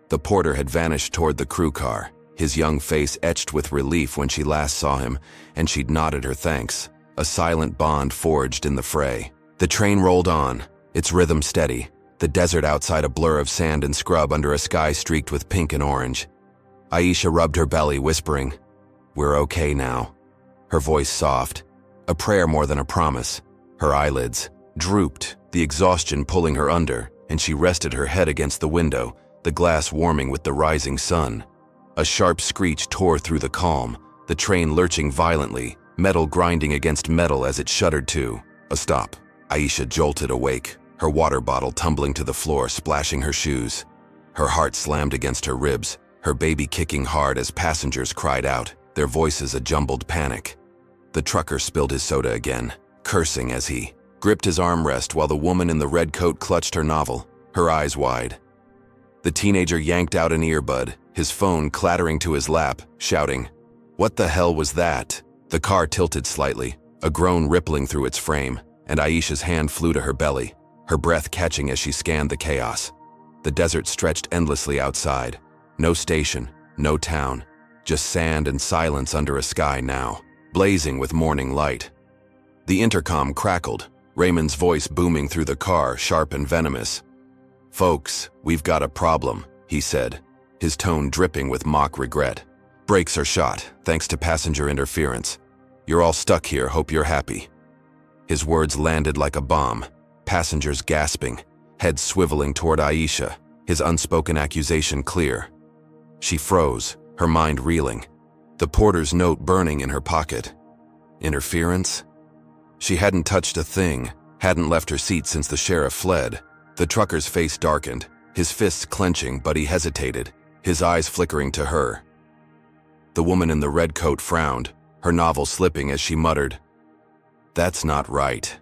The porter had vanished toward the crew car, his young face etched with relief when she last saw him, and she'd nodded her thanks, a silent bond forged in the fray. The train rolled on, its rhythm steady, the desert outside a blur of sand and scrub under a sky streaked with pink and orange. Aisha rubbed her belly, whispering, "We're okay now." Her voice soft, a prayer more than a promise. Her eyelids drooped, the exhaustion pulling her under, and she rested her head against the window, the glass warming with the rising sun. A sharp screech tore through the calm, the train lurching violently, metal grinding against metal as it shuddered to a stop. Aisha jolted awake, her water bottle tumbling to the floor, splashing her shoes. Her heart slammed against her ribs, her baby kicking hard as passengers cried out, their voices a jumbled panic. The trucker spilled his soda again, cursing as he gripped his armrest while the woman in the red coat clutched her novel, her eyes wide. The teenager yanked out an earbud, his phone clattering to his lap, shouting, "What the hell was that?" The car tilted slightly, a groan rippling through its frame, and Aisha's hand flew to her belly, her breath catching as she scanned the chaos. The desert stretched endlessly outside. No station, no town, just sand and silence under a sky now, blazing with morning light. The intercom crackled, Raymond's voice booming through the car, sharp and venomous. "Folks, we've got a problem," he said, his tone dripping with mock regret. "Brakes are shot, thanks to passenger interference. You're all stuck here, hope you're happy." His words landed like a bomb, passengers gasping, heads swiveling toward Aisha, his unspoken accusation clear. She froze, her mind reeling, the porter's note burning in her pocket. Interference? She hadn't touched a thing, hadn't left her seat since the sheriff fled. The trucker's face darkened, his fists clenching, but he hesitated, his eyes flickering to her. The woman in the red coat frowned, her novel slipping as she muttered, "That's not right."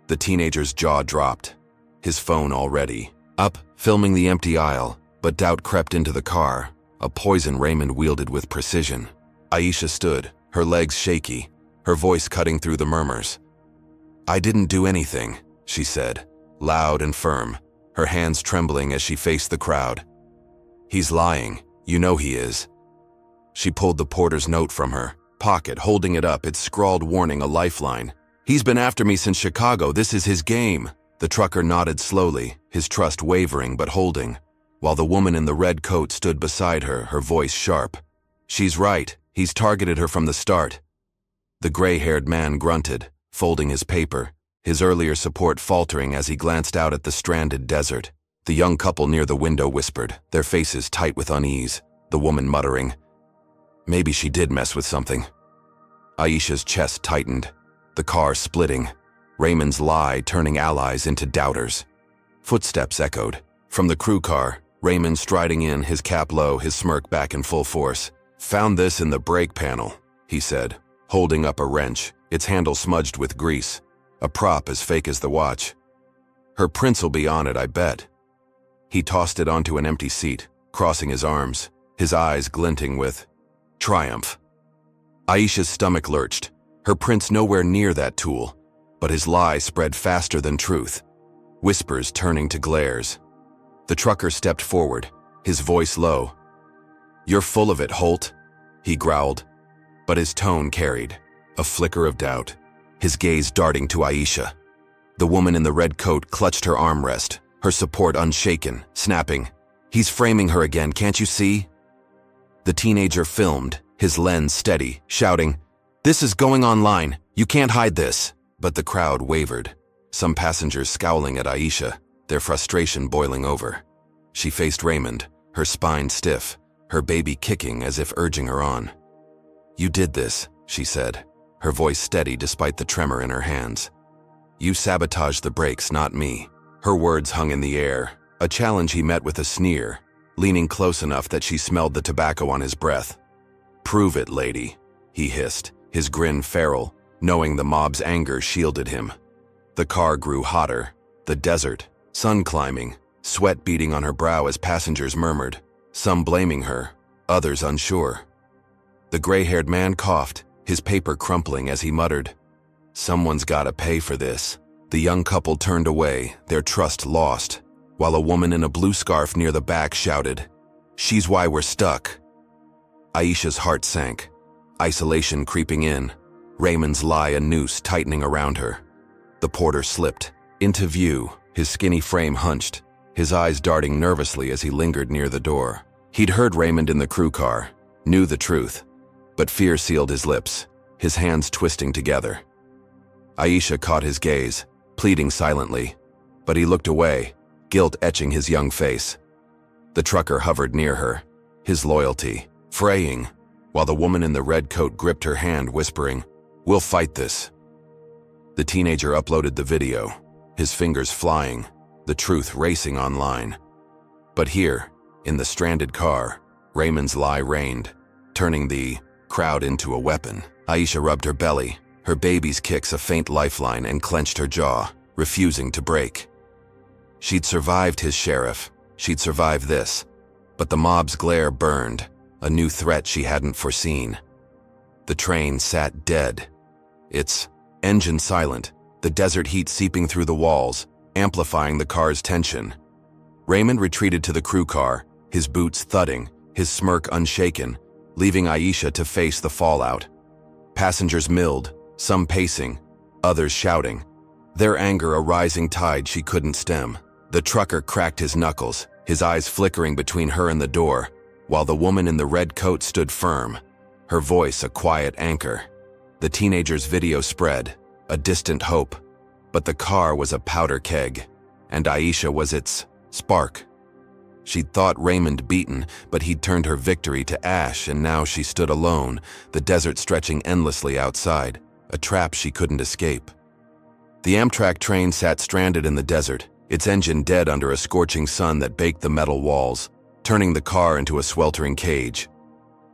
The teenager's jaw dropped, his phone already up, filming the empty aisle, but doubt crept into the car, a poison Raymond wielded with precision. Aisha stood, her legs shaky, her voice cutting through the murmurs. "I didn't do anything," she said, loud and firm, her hands trembling as she faced the crowd. "He's lying, you know he is." She pulled the porter's note from her pocket, holding it up, its scrawled warning a lifeline. "He's been after me since Chicago, this is his game." The trucker nodded slowly, his trust wavering but holding, while the woman in the red coat stood beside her, her voice sharp. "She's right, he's targeted her from the start." The gray-haired man grunted, folding his paper, his earlier support faltering as he glanced out at the stranded desert. The young couple near the window whispered, their faces tight with unease, the woman muttering, Maybe she did mess with something. Aisha's chest tightened, the car splitting, Raymond's lie turning allies into doubters. Footsteps echoed. From the crew car, Raymond striding in, his cap low, his smirk back in full force. "Found this in the brake panel," he said, holding up a wrench, its handle smudged with grease, a prop as fake as the watch. "Her prints'll be on it, I bet." He tossed it onto an empty seat, crossing his arms, his eyes glinting with triumph. Aisha's stomach lurched, her prints nowhere near that tool, but his lie spread faster than truth, whispers turning to glares. The trucker stepped forward, his voice low. "You're full of it, Holt," he growled, but his tone carried a flicker of doubt, his gaze darting to Aisha. The woman in the red coat clutched her armrest, her support unshaken, snapping, "He's framing her again, can't you see?" The teenager filmed, his lens steady, shouting, "This is going online, you can't hide this." But the crowd wavered, some passengers scowling at Aisha, their frustration boiling over. She faced Raymond, her spine stiff, her baby kicking as if urging her on. "You did this," she said, her voice steady despite the tremor in her hands. "You sabotaged the brakes, not me." Her words hung in the air, a challenge he met with a sneer, leaning close enough that she smelled the tobacco on his breath. "Prove it, lady," he hissed, his grin feral, knowing the mob's anger shielded him. The car grew hotter, the desert, sun climbing, sweat beading on her brow as passengers murmured, some blaming her, others unsure. The gray-haired man coughed, his paper crumpling as he muttered, "Someone's gotta pay for this." The young couple turned away, their trust lost, while a woman in a blue scarf near the back shouted, "She's why we're stuck." Aisha's heart sank, isolation creeping in, Raymond's lie a noose tightening around her. The porter slipped into view, his skinny frame hunched, his eyes darting nervously as he lingered near the door. He'd heard Raymond in the crew car, knew the truth, but fear sealed his lips, his hands twisting together. Aisha caught his gaze, pleading silently, but he looked away, guilt etching his young face. The trucker hovered near her, his loyalty fraying, while the woman in the red coat gripped her hand, whispering, "We'll fight this." The teenager uploaded the video, his fingers flying, the truth racing online. But here, in the stranded car, Raymond's lie reigned, turning the crowd into a weapon. Aisha rubbed her belly, her baby's kicks a faint lifeline, and clenched her jaw, refusing to break. She'd survived his sheriff, she'd survived this, but the mob's glare burned, a new threat she hadn't foreseen. The train sat dead, its engine silent, the desert heat seeping through the walls, amplifying the car's tension. Raymond retreated to the crew car, his boots thudding, his smirk unshaken, leaving Aisha to face the fallout. Passengers milled, some pacing, others shouting, their anger a rising tide she couldn't stem. The trucker cracked his knuckles, his eyes flickering between her and the door, while the woman in the red coat stood firm, her voice a quiet anchor. The teenager's video spread, a distant hope, but the car was a powder keg, and Aisha was its spark. She'd thought Raymond beaten, but he'd turned her victory to ash, and now she stood alone, the desert stretching endlessly outside, a trap she couldn't escape. The Amtrak train sat stranded in the desert, its engine dead under a scorching sun that baked the metal walls, turning the car into a sweltering cage.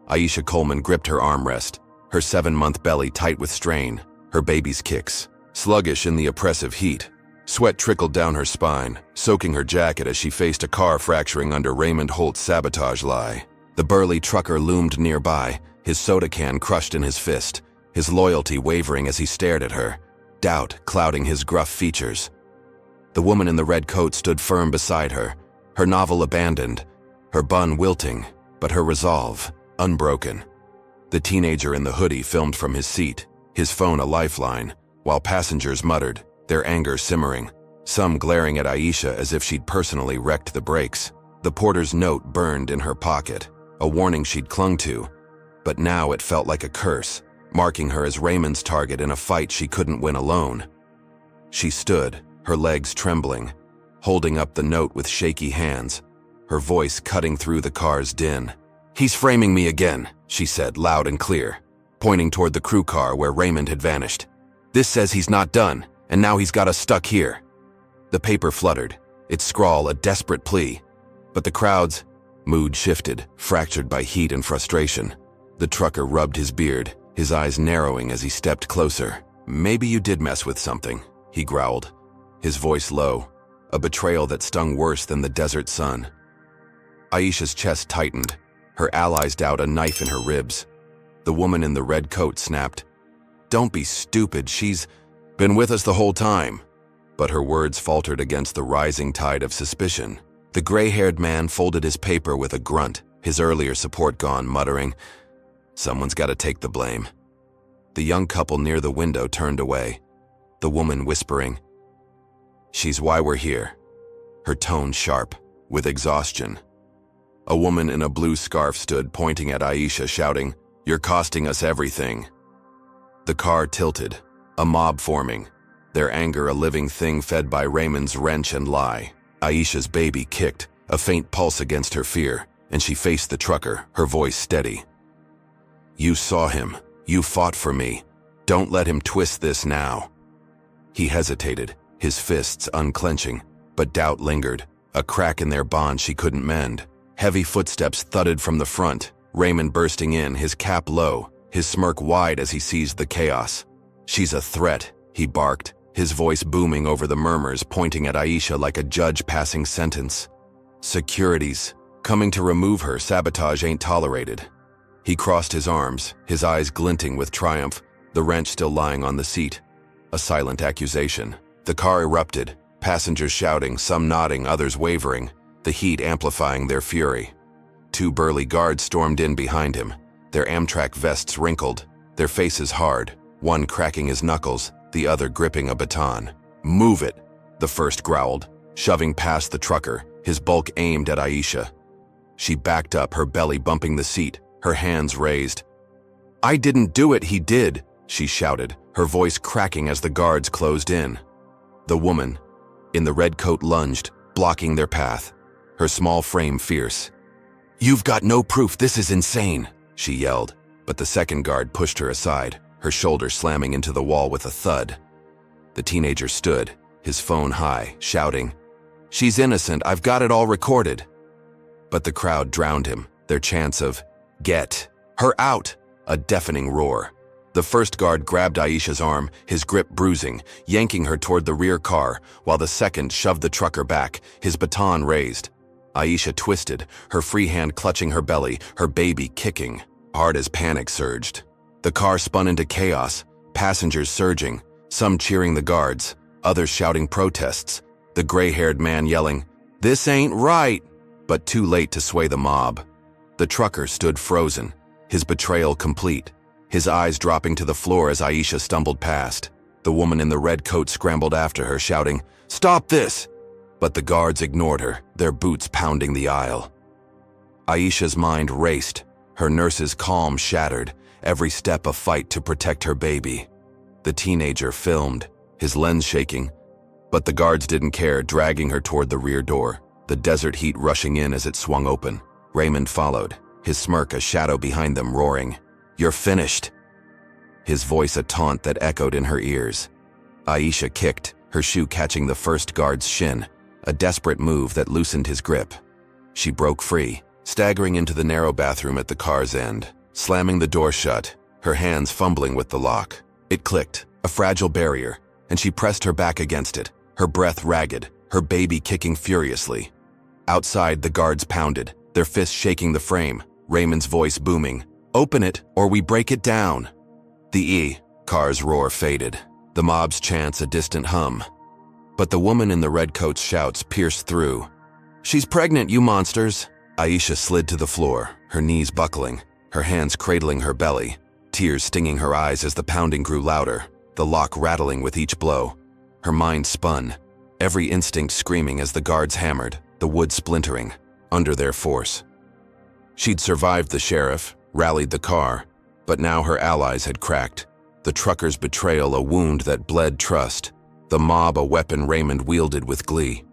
Aisha Coleman gripped her armrest, her 7-month belly tight with strain, her baby's kicks sluggish in the oppressive heat. Sweat trickled down her spine, soaking her jacket as she faced a car fracturing under Raymond Holt's sabotage lie. The burly trucker loomed nearby, his soda can crushed in his fist, his loyalty wavering as he stared at her, doubt clouding his gruff features. The woman in the red coat stood firm beside her, her novel abandoned, her bun wilting, but her resolve unbroken. The teenager in the hoodie filmed from his seat, his phone a lifeline, while passengers muttered, their anger simmering, some glaring at Aisha as if she'd personally wrecked the brakes. The porter's note burned in her pocket, a warning she'd clung to, but now it felt like a curse, marking her as Raymond's target in a fight she couldn't win alone. She stood, her legs trembling, holding up the note with shaky hands, her voice cutting through the car's din. "He's framing me again," she said loud and clear, pointing toward the crew car where Raymond had vanished. "This says he's not done, and now he's got us stuck here." The paper fluttered, its scrawl a desperate plea, but the crowd's mood shifted, fractured by heat and frustration. The trucker rubbed his beard, his eyes narrowing as he stepped closer. "Maybe you did mess with something," he growled, his voice low, a betrayal that stung worse than the desert sun. Aisha's chest tightened, her allies doubt a knife in her ribs. The woman in the red coat snapped, "Don't be stupid, she's been with us the whole time." But her words faltered against the rising tide of suspicion. The gray-haired man folded his paper with a grunt, his earlier support gone, muttering, "Someone's got to take the blame." The young couple near the window turned away, the woman whispering, "She's why we're here," her tone sharp, with exhaustion. A woman in a blue scarf stood pointing at Aisha, shouting, "You're costing us everything." The car tilted, a mob forming, their anger a living thing fed by Raymond's wrench and lie. Aisha's baby kicked, a faint pulse against her fear, and she faced the trucker, her voice steady. "You saw him. You fought for me. Don't let him twist this now." He hesitated, his fists unclenching, but doubt lingered, a crack in their bond she couldn't mend. Heavy footsteps thudded from the front, Raymond bursting in, his cap low, his smirk wide as he seized the chaos. "She's a threat," he barked, his voice booming over the murmurs, pointing at Aisha like a judge passing sentence. "Security's coming to remove her. Sabotage ain't tolerated." He crossed his arms, his eyes glinting with triumph, the wrench still lying on the seat. A silent accusation. The car erupted, passengers shouting, some nodding, others wavering, the heat amplifying their fury. Two burly guards stormed in behind him, their Amtrak vests wrinkled, their faces hard, one cracking his knuckles, the other gripping a baton. "Move it," the first growled, shoving past the trucker, his bulk aimed at Aisha. She backed up, her belly bumping the seat, her hands raised. "I didn't do it, he did," she shouted, her voice cracking as the guards closed in. The woman in the red coat lunged, blocking their path, her small frame fierce. "You've got no proof, this is insane," she yelled, but the second guard pushed her aside, her shoulder slamming into the wall with a thud. The teenager stood, his phone high, shouting, "She's innocent, I've got it all recorded." But the crowd drowned him, their chants of, "Get her out," a deafening roar. The first guard grabbed Aisha's arm, his grip bruising, yanking her toward the rear car, while the second shoved the trucker back, his baton raised. Aisha twisted, her free hand clutching her belly, her baby kicking, hard as panic surged. The car spun into chaos, passengers surging, some cheering the guards, others shouting protests, the gray-haired man yelling, "This ain't right," but too late to sway the mob. The trucker stood frozen, his betrayal complete, his eyes dropping to the floor as Aisha stumbled past. The woman in the red coat scrambled after her, shouting, "Stop this!" But the guards ignored her, their boots pounding the aisle. Aisha's mind raced, her nurse's calm shattered, every step a fight to protect her baby. The teenager filmed, his lens shaking, but the guards didn't care, dragging her toward the rear door, the desert heat rushing in as it swung open. Raymond followed, his smirk a shadow behind them, roaring, "You're finished," his voice a taunt that echoed in her ears. Aisha kicked, her shoe catching the first guard's shin, a desperate move that loosened his grip. She broke free, staggering into the narrow bathroom at the car's end, slamming the door shut, her hands fumbling with the lock. It clicked, a fragile barrier, and she pressed her back against it, her breath ragged, her baby kicking furiously. Outside, the guards pounded, their fists shaking the frame, Raymond's voice booming, "Open it, or we break it down." The car's roar faded, the mob's chants a distant hum. But the woman in the red coat's shouts pierced through. "She's pregnant, you monsters!" Aisha slid to the floor, her knees buckling, her hands cradling her belly, tears stinging her eyes as the pounding grew louder, the lock rattling with each blow. Her mind spun, every instinct screaming as the guards hammered, the wood splintering, under their force. She'd survived the sheriff, rallied the car, but now her allies had cracked, the trucker's betrayal a wound that bled trust, the mob a weapon Raymond wielded with glee.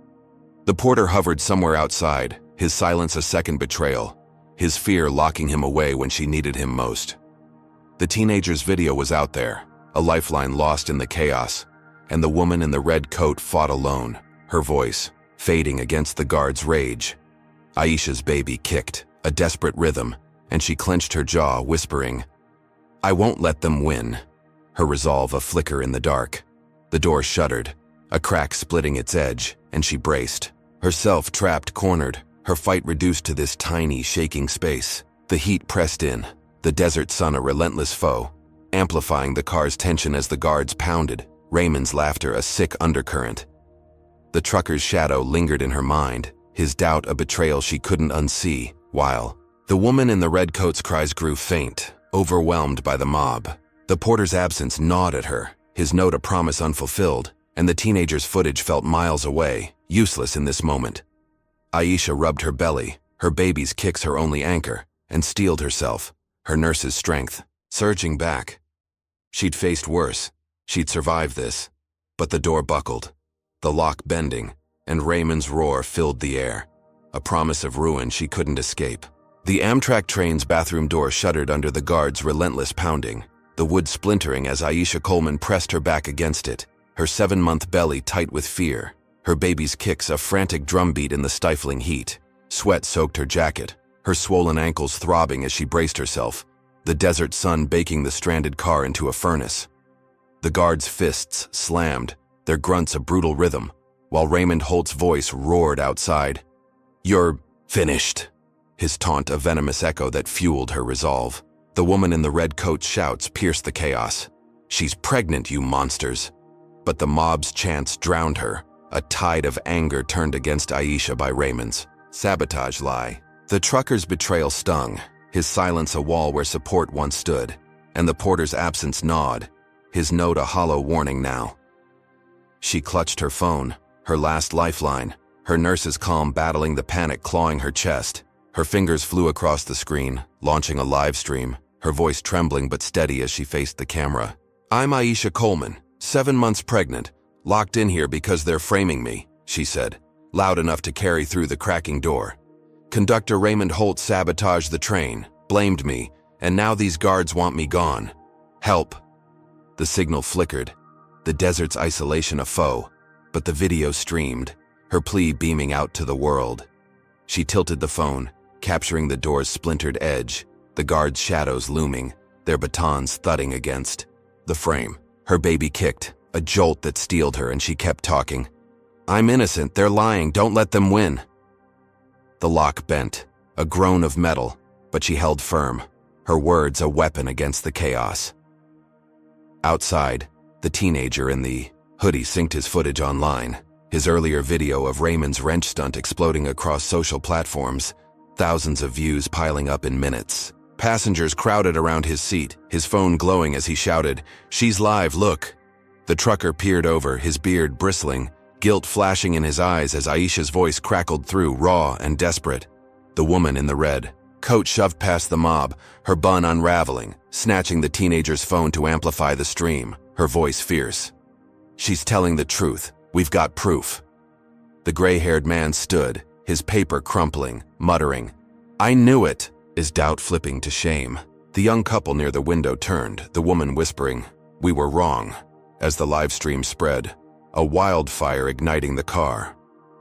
The porter hovered somewhere outside, his silence a second betrayal, his fear locking him away when she needed him most. The teenager's video was out there, a lifeline lost in the chaos, and the woman in the red coat fought alone, her voice fading against the guard's rage. Aisha's baby kicked, a desperate rhythm, and she clenched her jaw, whispering, "I won't let them win," her resolve a flicker in the dark. The door shuddered, a crack splitting its edge, and she braced, herself trapped, cornered, her fight reduced to this tiny, shaking space. The heat pressed in, the desert sun a relentless foe, amplifying the car's tension as the guards pounded, Raymond's laughter a sick undercurrent. The trucker's shadow lingered in her mind, his doubt a betrayal she couldn't unsee, while the woman in the red coat's cries grew faint, overwhelmed by the mob. The porter's absence gnawed at her, his note a promise unfulfilled, and the teenager's footage felt miles away, useless in this moment. Aisha rubbed her belly, her baby's kicks her only anchor, and steeled herself, her nurse's strength, surging back. She'd faced worse, she'd survived this, but the door buckled, the lock bending, and Raymond's roar filled the air, a promise of ruin she couldn't escape. The Amtrak train's bathroom door shuddered under the guard's relentless pounding, the wood splintering as Aisha Coleman pressed her back against it, her 7-month belly tight with fear, her baby's kicks a frantic drumbeat in the stifling heat. Sweat soaked her jacket, her swollen ankles throbbing as she braced herself, the desert sun baking the stranded car into a furnace. The guards' fists slammed, their grunts a brutal rhythm, while Raymond Holt's voice roared outside. "You're finished," his taunt a venomous echo that fueled her resolve. The woman in the red coat's shouts pierced the chaos. "She's pregnant, you monsters." But the mob's chants drowned her, a tide of anger turned against Aisha by Raymond's sabotage lie. The trucker's betrayal stung, his silence a wall where support once stood, and the porter's absence gnawed, his note a hollow warning now. She clutched her phone, her last lifeline, her nurse's calm battling the panic clawing her chest. Her fingers flew across the screen, launching a live stream, her voice trembling but steady as she faced the camera. "I'm Aisha Coleman, 7 months pregnant, locked in here because they're framing me," she said, loud enough to carry through the cracking door. "Conductor Raymond Holt sabotaged the train, blamed me, and now these guards want me gone. Help." The signal flickered, the desert's isolation a foe, but the video streamed, her plea beaming out to the world. She tilted the phone, capturing the door's splintered edge, the guards' shadows looming, their batons thudding against the frame. Her baby kicked, a jolt that steeled her, and she kept talking. "I'm innocent, they're lying, don't let them win." The lock bent, a groan of metal, but she held firm, her words a weapon against the chaos. Outside, the teenager in the hoodie synced his footage online, his earlier video of Raymond's wrench stunt exploding across social platforms, thousands of views piling up in minutes. Passengers crowded around his seat, his phone glowing as he shouted, "She's live, look." The trucker peered over, his beard bristling, guilt flashing in his eyes as Aisha's voice crackled through, raw and desperate. The woman in the red coat shoved past the mob, her bun unraveling, snatching the teenager's phone to amplify the stream, her voice fierce. "She's telling the truth. We've got proof." The gray-haired man stood, his paper crumpling, muttering, "I knew it," his doubt flipping to shame. The young couple near the window turned, the woman whispering, "We were wrong," as the live stream spread, a wildfire igniting the car.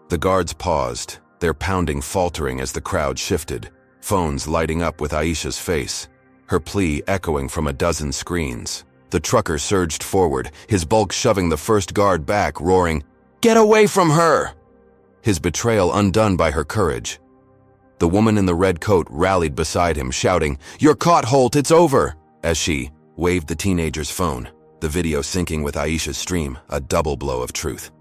The guards paused, their pounding faltering as the crowd shifted, phones lighting up with Aisha's face, her plea echoing from a dozen screens. The trucker surged forward, his bulk shoving the first guard back, roaring, "Get away from her!" His betrayal undone by her courage. The woman in the red coat rallied beside him, shouting, "You're caught, Holt, it's over!" as she waved the teenager's phone, the video syncing with Aisha's stream, a double blow of truth.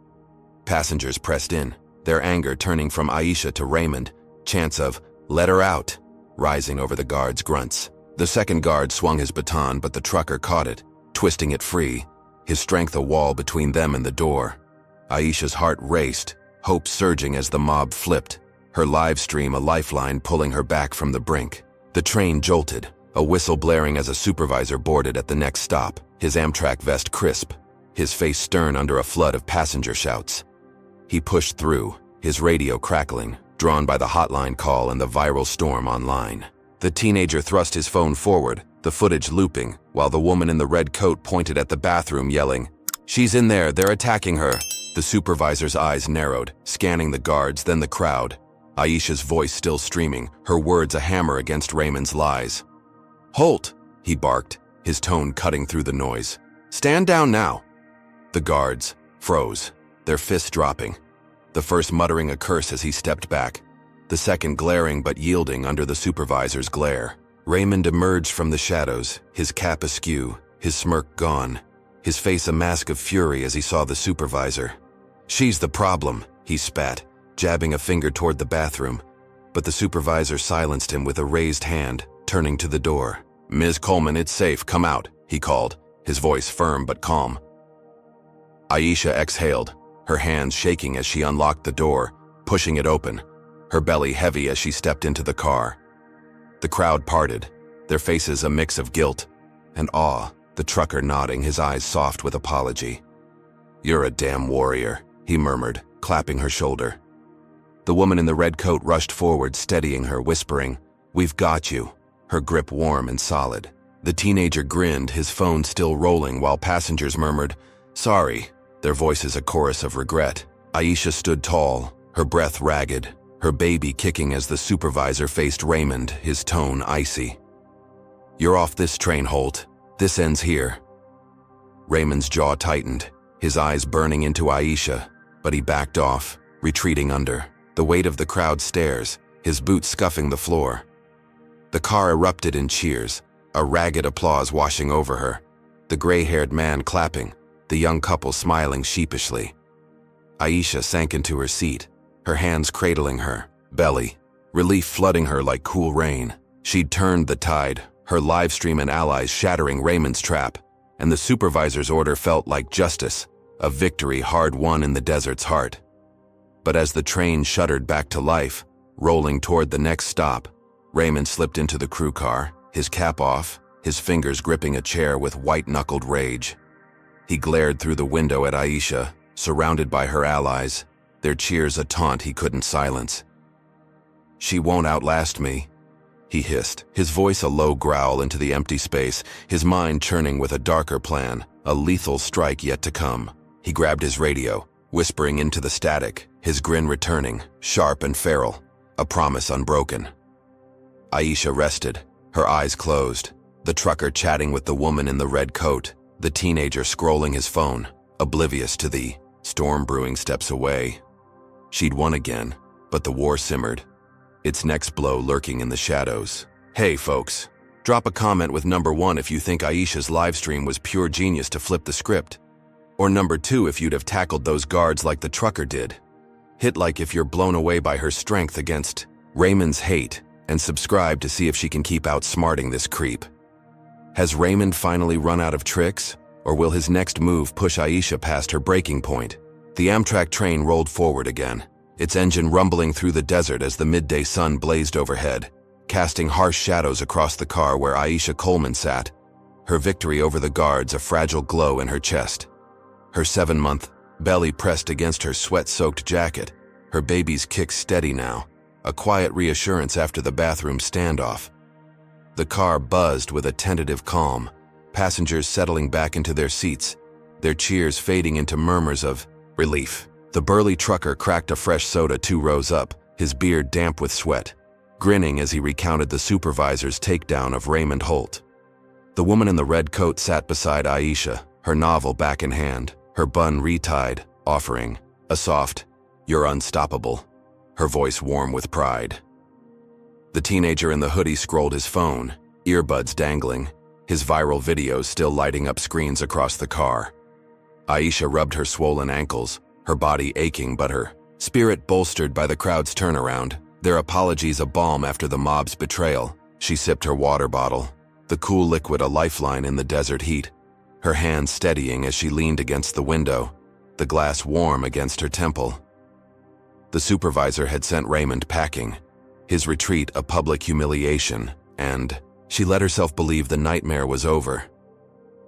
Passengers pressed in, their anger turning from Aisha to Raymond, chants of, "Let her out," rising over the guard's grunts. The second guard swung his baton, but the trucker caught it, twisting it free, his strength a wall between them and the door. Aisha's heart raced, hope surging as the mob flipped, her live stream a lifeline pulling her back from the brink. The train jolted, a whistle blaring as a supervisor boarded at the next stop, his Amtrak vest crisp, his face stern under a flood of passenger shouts. He pushed through, his radio crackling, drawn by the hotline call and the viral storm online. The teenager thrust his phone forward, the footage looping, while the woman in the red coat pointed at the bathroom yelling, "She's in there, they're attacking her." The supervisor's eyes narrowed, scanning the guards, then the crowd. Aisha's voice still streaming, her words a hammer against Raymond's lies. "Holt!" he barked, his tone cutting through the noise. "Stand down now!" The guards froze, their fists dropping. The first muttering a curse as he stepped back, the second glaring but yielding under the supervisor's glare. Raymond emerged from the shadows, his cap askew, his smirk gone, his face a mask of fury as he saw the supervisor. "She's the problem," he spat, jabbing a finger toward the bathroom, but the supervisor silenced him with a raised hand, turning to the door. "Ms. Coleman, it's safe, come out," he called, his voice firm but calm. Aisha exhaled, her hands shaking as she unlocked the door, pushing it open, her belly heavy as she stepped into the car. The crowd parted, their faces a mix of guilt and awe, the trucker nodding, his eyes soft with apology. "You're a damn warrior," he murmured, clapping her shoulder. The woman in the red coat rushed forward, steadying her, whispering, "We've got you," her grip warm and solid. The teenager grinned, his phone still rolling, while passengers murmured, "Sorry," their voices a chorus of regret. Aisha stood tall, her breath ragged, her baby kicking as the supervisor faced Raymond, his tone icy. "You're off this train, Holt. This ends here." Raymond's jaw tightened, his eyes burning into Aisha, but he backed off, retreating under the weight of the crowd's stares, his boots scuffing the floor. The car erupted in cheers, a ragged applause washing over her, the gray-haired man clapping, the young couple smiling sheepishly. Aisha sank into her seat, her hands cradling her belly, relief flooding her like cool rain. She'd turned the tide, her livestream and allies shattering Raymond's trap, and the supervisor's order felt like justice, a victory hard won in the desert's heart. But as the train shuddered back to life, rolling toward the next stop, Raymond slipped into the crew car, his cap off, his fingers gripping a chair with white-knuckled rage. He glared through the window at Aisha, surrounded by her allies, their cheers a taunt he couldn't silence. "She won't outlast me," he hissed, his voice a low growl into the empty space, his mind churning with a darker plan, a lethal strike yet to come. He grabbed his radio, whispering into the static, his grin returning, sharp and feral, a promise unbroken. Aisha rested, her eyes closed, the trucker chatting with the woman in the red coat, the teenager scrolling his phone, oblivious to the storm brewing steps away. She'd won again, but the war simmered, its next blow lurking in the shadows. "Hey folks, drop a comment with number 1 if you think Aisha's livestream was pure genius to flip the script. Or number 2 if you'd have tackled those guards like the trucker did. Hit like if you're blown away by her strength against Raymond's hate, and subscribe to see if she can keep outsmarting this creep. Has Raymond finally run out of tricks, or will his next move push Aisha past her breaking point? The Amtrak train rolled forward again, its engine rumbling through the desert as the midday sun blazed overhead, casting harsh shadows across the car where Aisha Coleman sat, her victory over the guards a fragile glow in her chest. Her 7-month belly pressed against her sweat-soaked jacket, her baby's kick steady now, a quiet reassurance after the bathroom standoff. The car buzzed with a tentative calm, passengers settling back into their seats, their cheers fading into murmurs of relief. The burly trucker cracked a fresh soda 2 rows up, his beard damp with sweat, grinning as he recounted the supervisor's takedown of Raymond Holt. The woman in the red coat sat beside Aisha, her novel back in hand, her bun retied, offering a soft, "You're unstoppable," her voice warm with pride. The teenager in the hoodie scrolled his phone, earbuds dangling, his viral videos still lighting up screens across the car. Aisha rubbed her swollen ankles, her body aching but her spirit bolstered by the crowd's turnaround, their apologies a balm after the mob's betrayal. She sipped her water bottle, the cool liquid a lifeline in the desert heat, her hands steadying as she leaned against the window, the glass warm against her temple. The supervisor had sent Raymond packing, his retreat a public humiliation, and she let herself believe the nightmare was over.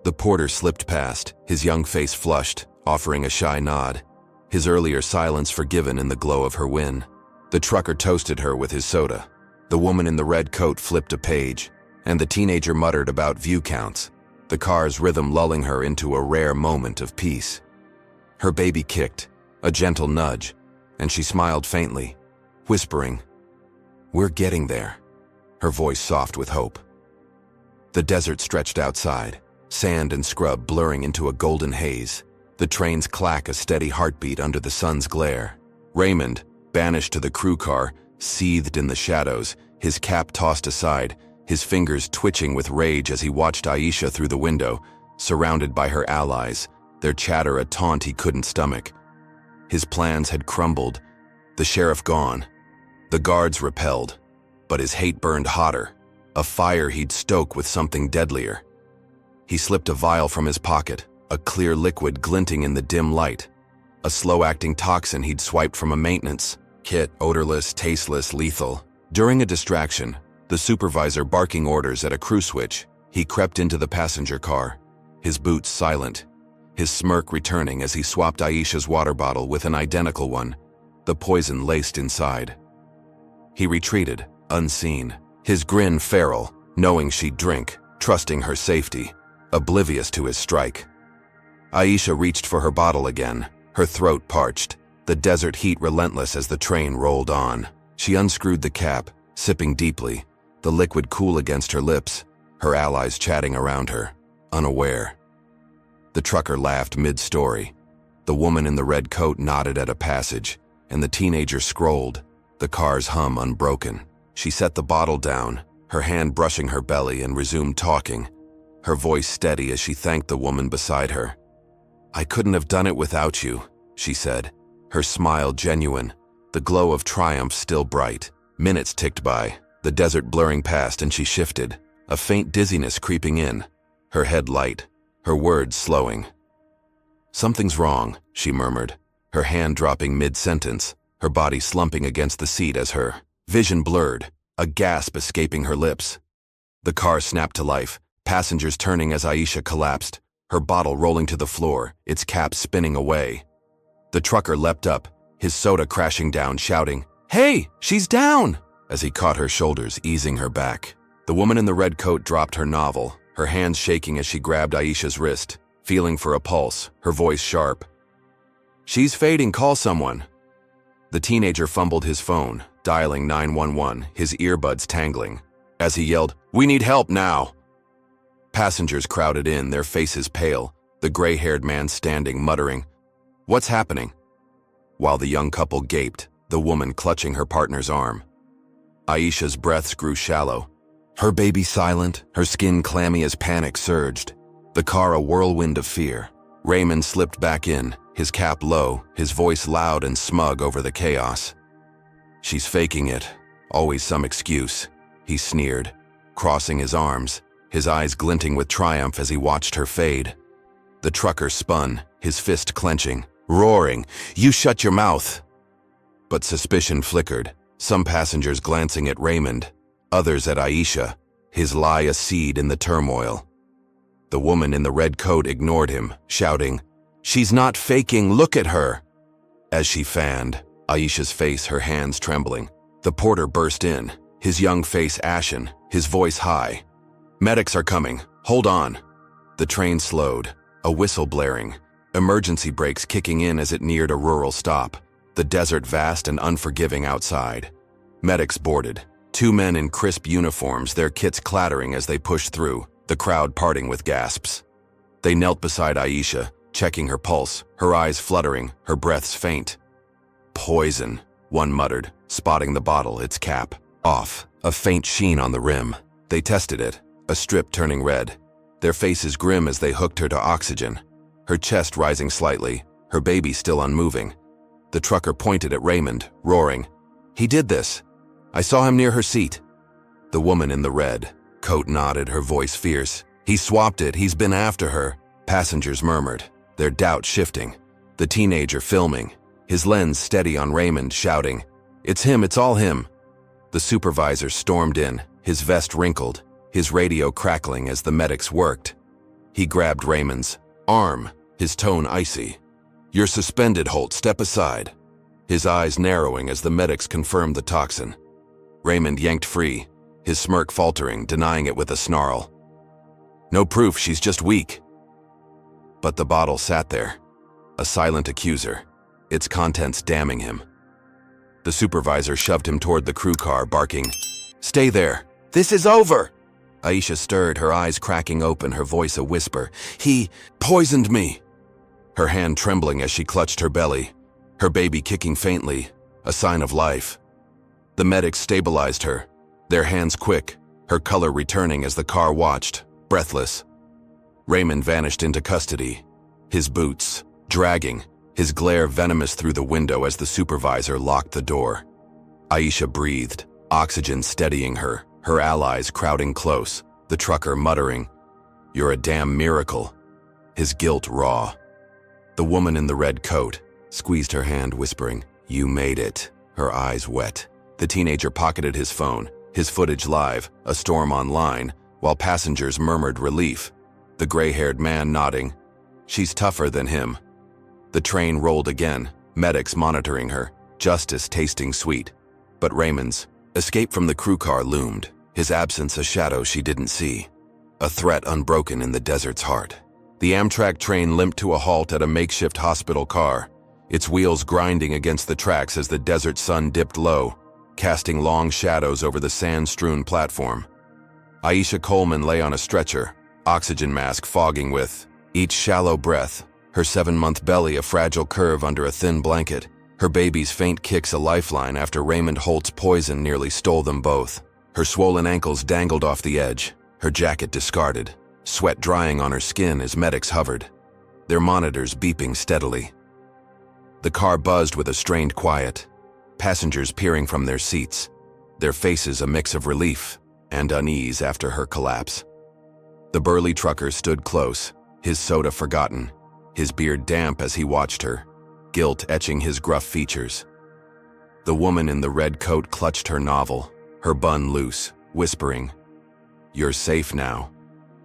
The porter slipped past, his young face flushed, offering a shy nod, his earlier silence forgiven in the glow of her win. The trucker toasted her with his soda. The woman in the red coat flipped a page, and the teenager muttered about view counts, the car's rhythm lulling her into a rare moment of peace. Her baby kicked, a gentle nudge, and she smiled faintly, whispering, "We're getting there," her voice soft with hope. The desert stretched outside, sand and scrub blurring into a golden haze. The trains clack a steady heartbeat under the sun's glare. Raymond, banished to the crew car, seethed in the shadows, his cap tossed aside, his fingers twitching with rage as he watched Aisha through the window, surrounded by her allies, their chatter a taunt he couldn't stomach. His plans had crumbled, the sheriff gone, the guards repelled, but his hate burned hotter, a fire he'd stoke with something deadlier. He slipped a vial from his pocket, a clear liquid glinting in the dim light, a slow-acting toxin he'd swiped from a maintenance kit, odorless, tasteless, lethal. During a distraction, the supervisor barking orders at a crew switch, he crept into the passenger car, his boots silent, his smirk returning as he swapped Aisha's water bottle with an identical one, the poison laced inside. He retreated, unseen, his grin feral, knowing she'd drink, trusting her safety, oblivious to his strike. Aisha reached for her bottle again, her throat parched, the desert heat relentless as the train rolled on. She unscrewed the cap, sipping deeply, the liquid cool against her lips, her allies chatting around her, unaware. The trucker laughed mid-story. The woman in the red coat nodded at a passage, and the teenager scrolled, the car's hum unbroken. She set the bottle down, her hand brushing her belly, and resumed talking, her voice steady as she thanked the woman beside her. "I couldn't have done it without you," she said, her smile genuine, the glow of triumph still bright. Minutes ticked by, the desert blurring past, and she shifted, a faint dizziness creeping in, her head light, her words slowing. "Something's wrong," she murmured, her hand dropping mid-sentence, her body slumping against the seat as her vision blurred, a gasp escaping her lips. The car snapped to life, passengers turning as Aisha collapsed, her bottle rolling to the floor, its cap spinning away. The trucker leapt up, his soda crashing down, shouting, "Hey, she's down!" as he caught her shoulders, easing her back. The woman in the red coat dropped her novel, her hands shaking as she grabbed Aisha's wrist, feeling for a pulse, her voice sharp. "She's fading, call someone." The teenager fumbled his phone, dialing 911, his earbuds tangling. As he yelled, "We need help now!" Passengers crowded in, their faces pale, the gray-haired man standing, muttering, "What's happening?" While the young couple gaped, the woman clutching her partner's arm. Aisha's breaths grew shallow, her baby silent, her skin clammy as panic surged. The car a whirlwind of fear. Raymond slipped back in, his cap low, his voice loud and smug over the chaos. "She's faking it, always some excuse," he sneered, crossing his arms, his eyes glinting with triumph as he watched her fade. The trucker spun, his fist clenching, roaring, "You shut your mouth!" But suspicion flickered, some passengers glancing at Raymond, others at Aisha, his lie a seed in the turmoil. The woman in the red coat ignored him, shouting, "She's not faking, look at her!" As she fanned, Aisha's face, her hands trembling, the porter burst in, his young face ashen, his voice high. "Medics are coming, hold on." The train slowed, a whistle blaring, emergency brakes kicking in as it neared a rural stop, the desert vast and unforgiving outside. Medics boarded, two men in crisp uniforms, their kits clattering as they pushed through, the crowd parting with gasps. They knelt beside Aisha, checking her pulse, her eyes fluttering, her breaths faint. "Poison," one muttered, spotting the bottle, its cap off, a faint sheen on the rim. They tested it, a strip turning red, their faces grim as they hooked her to oxygen, her chest rising slightly, her baby still unmoving. The trucker pointed at Raymond, roaring, "He did this. I saw him near her seat." The woman in the red coat nodded, her voice fierce. "He swapped it, he's been after her." Passengers murmured, their doubt shifting. The teenager filming, his lens steady on Raymond, shouting, "It's him, it's all him." The supervisor stormed in, his vest wrinkled, his radio crackling as the medics worked. He grabbed Raymond's arm, his tone icy. "You're suspended, Holt, step aside." his eyes narrowing as the medics confirmed the toxin. Raymond yanked free, his smirk faltering, denying it with a snarl. "No proof, she's just weak." But the bottle sat there, a silent accuser, its contents damning him. The supervisor shoved him toward the crew car, barking, "Stay there! This is over!" Aisha stirred, her eyes cracking open, her voice a whisper. "He poisoned me!" Her hand trembling as she clutched her belly, her baby kicking faintly, a sign of life. The medics stabilized her, their hands quick, her color returning as the car watched, breathless. Raymond vanished into custody, his boots dragging, his glare venomous through the window as the supervisor locked the door. Aisha breathed, oxygen steadying her, her allies crowding close, the trucker muttering, "You're a damn miracle," his guilt raw. The woman in the red coat squeezed her hand, whispering, "You made it," her eyes wet. The teenager pocketed his phone, his footage live, a storm online, while passengers murmured relief. The gray-haired man nodding, "She's tougher than him." The train rolled again, medics monitoring her, justice tasting sweet. But Raymond's escape from the crew car loomed, his absence a shadow she didn't see, a threat unbroken in the desert's heart. The Amtrak train limped to a halt at a makeshift hospital car, its wheels grinding against the tracks as the desert sun dipped low, casting long shadows over the sand-strewn platform. Aisha Coleman lay on a stretcher, oxygen mask fogging with each shallow breath, her 7-month belly a fragile curve under a thin blanket, her baby's faint kicks a lifeline after Raymond Holt's poison nearly stole them both. Her swollen ankles dangled off the edge, her jacket discarded, sweat drying on her skin as medics hovered, their monitors beeping steadily. The car buzzed with a strained quiet, passengers peering from their seats, their faces a mix of relief and unease after her collapse. The burly trucker stood close, his soda forgotten, his beard damp as he watched her, guilt etching his gruff features. The woman in the red coat clutched her novel, her bun loose, whispering, "You're safe now."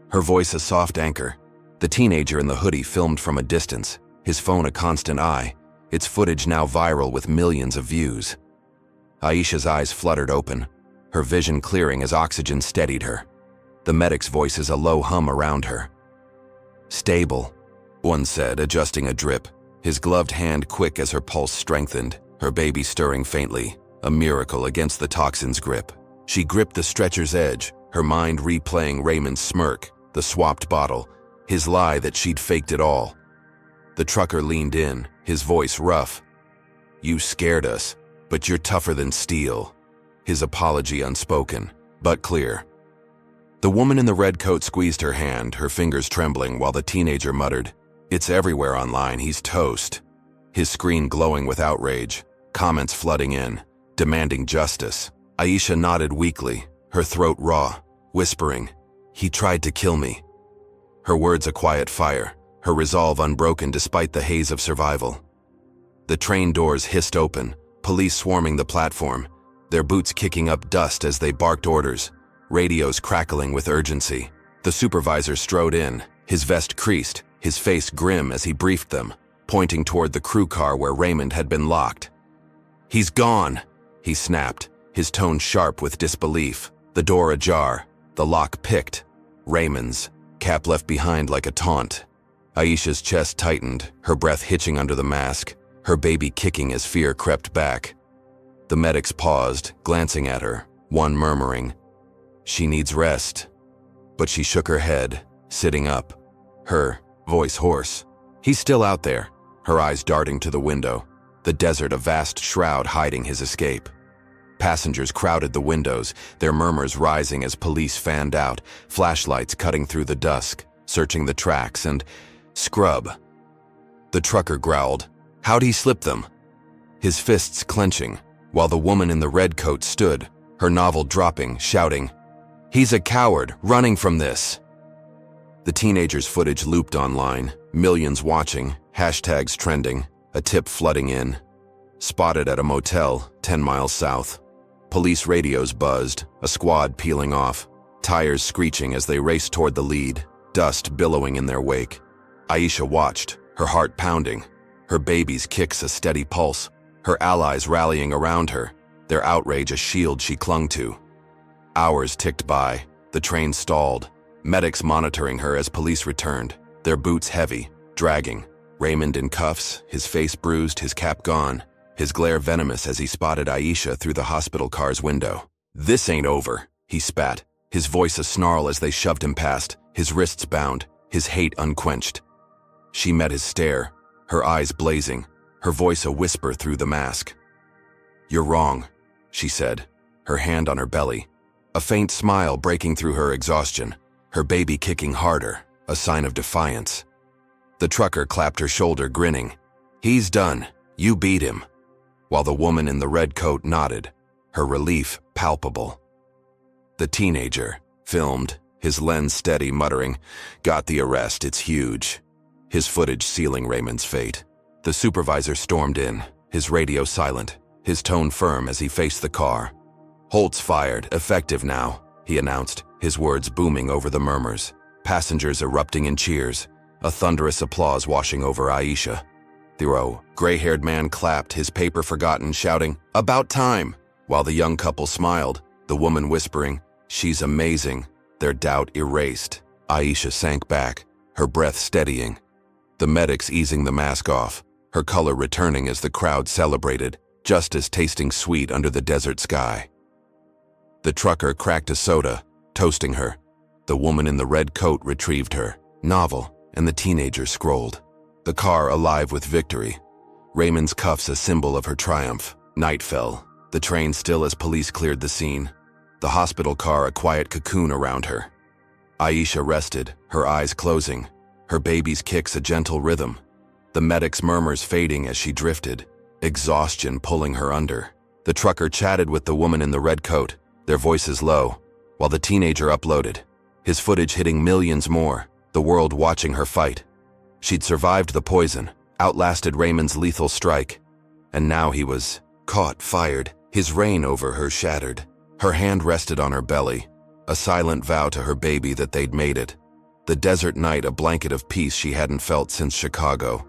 Her voice a soft anchor. The teenager in the hoodie filmed from a distance, his phone a constant eye, its footage now viral with millions of views. Aisha's eyes fluttered open, her vision clearing as oxygen steadied her. The medic's voices a low hum around her. "Stable," one said, adjusting a drip, his gloved hand quick as her pulse strengthened, her baby stirring faintly, a miracle against the toxin's grip. She gripped the stretcher's edge, her mind replaying Raymond's smirk, the swapped bottle, his lie that she'd faked it all. The trucker leaned in, his voice rough. "You scared us, but you're tougher than steel." His apology unspoken, but clear. The woman in the red coat squeezed her hand, her fingers trembling, while the teenager muttered, "It's everywhere online, he's toast." His screen glowing with outrage, comments flooding in, demanding justice. Aisha nodded weakly, her throat raw, whispering, "He tried to kill me." Her words a quiet fire, her resolve unbroken despite the haze of survival. The train doors hissed open, police swarming the platform, their boots kicking up dust as they barked orders, radios crackling with urgency. The supervisor strode in, his vest creased, his face grim as he briefed them, pointing toward the crew car where Raymond had been locked. "He's gone," he snapped, his tone sharp with disbelief, the door ajar, the lock picked. Raymond's, cap left behind like a taunt. Aisha's chest tightened, her breath hitching under the mask, her baby kicking as fear crept back. The medics paused, glancing at her, one murmuring, "She needs rest." But she shook her head, sitting up, her voice hoarse. "He's still out there," her eyes darting to the window, the desert a vast shroud hiding his escape. Passengers crowded the windows, their murmurs rising as police fanned out, flashlights cutting through the dusk, searching the tracks, and scrub. The trucker growled, "How'd he slip them?" His fists clenching, while the woman in the red coat stood, her novel dropping, shouting, "He's a coward, running from this." The teenager's footage looped online, millions watching, hashtags trending, a tip flooding in. Spotted at a motel 10 miles south. Police radios buzzed, a squad peeling off, tires screeching as they raced toward the lead, dust billowing in their wake. Aisha watched, her heart pounding, her baby's kicks a steady pulse, her allies rallying around her, their outrage a shield she clung to. Hours ticked by, the train stalled, medics monitoring her as police returned, their boots heavy, dragging. Raymond in cuffs, his face bruised, his cap gone, his glare venomous as he spotted Aisha through the hospital car's window. "This ain't over," he spat, his voice a snarl as they shoved him past, his wrists bound, his hate unquenched. She met his stare, her eyes blazing, her voice a whisper through the mask. "You're wrong," she said, her hand on her belly, a faint smile breaking through her exhaustion, her baby kicking harder, a sign of defiance. The trucker clapped her shoulder, grinning. "He's done. You beat him." While the woman in the red coat nodded, her relief palpable. The teenager, filmed, his lens steady, muttering, "Got the arrest, it's huge." His footage sealing Raymond's fate. The supervisor stormed in, his radio silent, his tone firm as he faced the car. "Holt's fired, effective now," he announced, his words booming over the murmurs. Passengers erupting in cheers, a thunderous applause washing over Aisha. The gray-haired man clapped, his paper forgotten, shouting, "About time!" While the young couple smiled, the woman whispering, "She's amazing," their doubt erased. Aisha sank back, her breath steadying. The medics easing the mask off, her color returning as the crowd celebrated, justice tasting sweet under the desert sky. The trucker cracked a soda, toasting her. The woman in the red coat retrieved her novel, and the teenager scrolled. The car alive with victory. Raymond's cuffs a symbol of her triumph. Night fell, the train still as police cleared the scene. The hospital car a quiet cocoon around her. Aisha rested, her eyes closing, her baby's kicks a gentle rhythm. The medic's murmurs fading as she drifted, exhaustion pulling her under. The trucker chatted with the woman in the red coat, their voices low, while the teenager uploaded, his footage hitting millions more, the world watching her fight. She'd survived the poison, outlasted Raymond's lethal strike, and now he was caught, fired, his reign over her shattered. Her hand rested on her belly, a silent vow to her baby that they'd made it. The desert night a blanket of peace she hadn't felt since Chicago.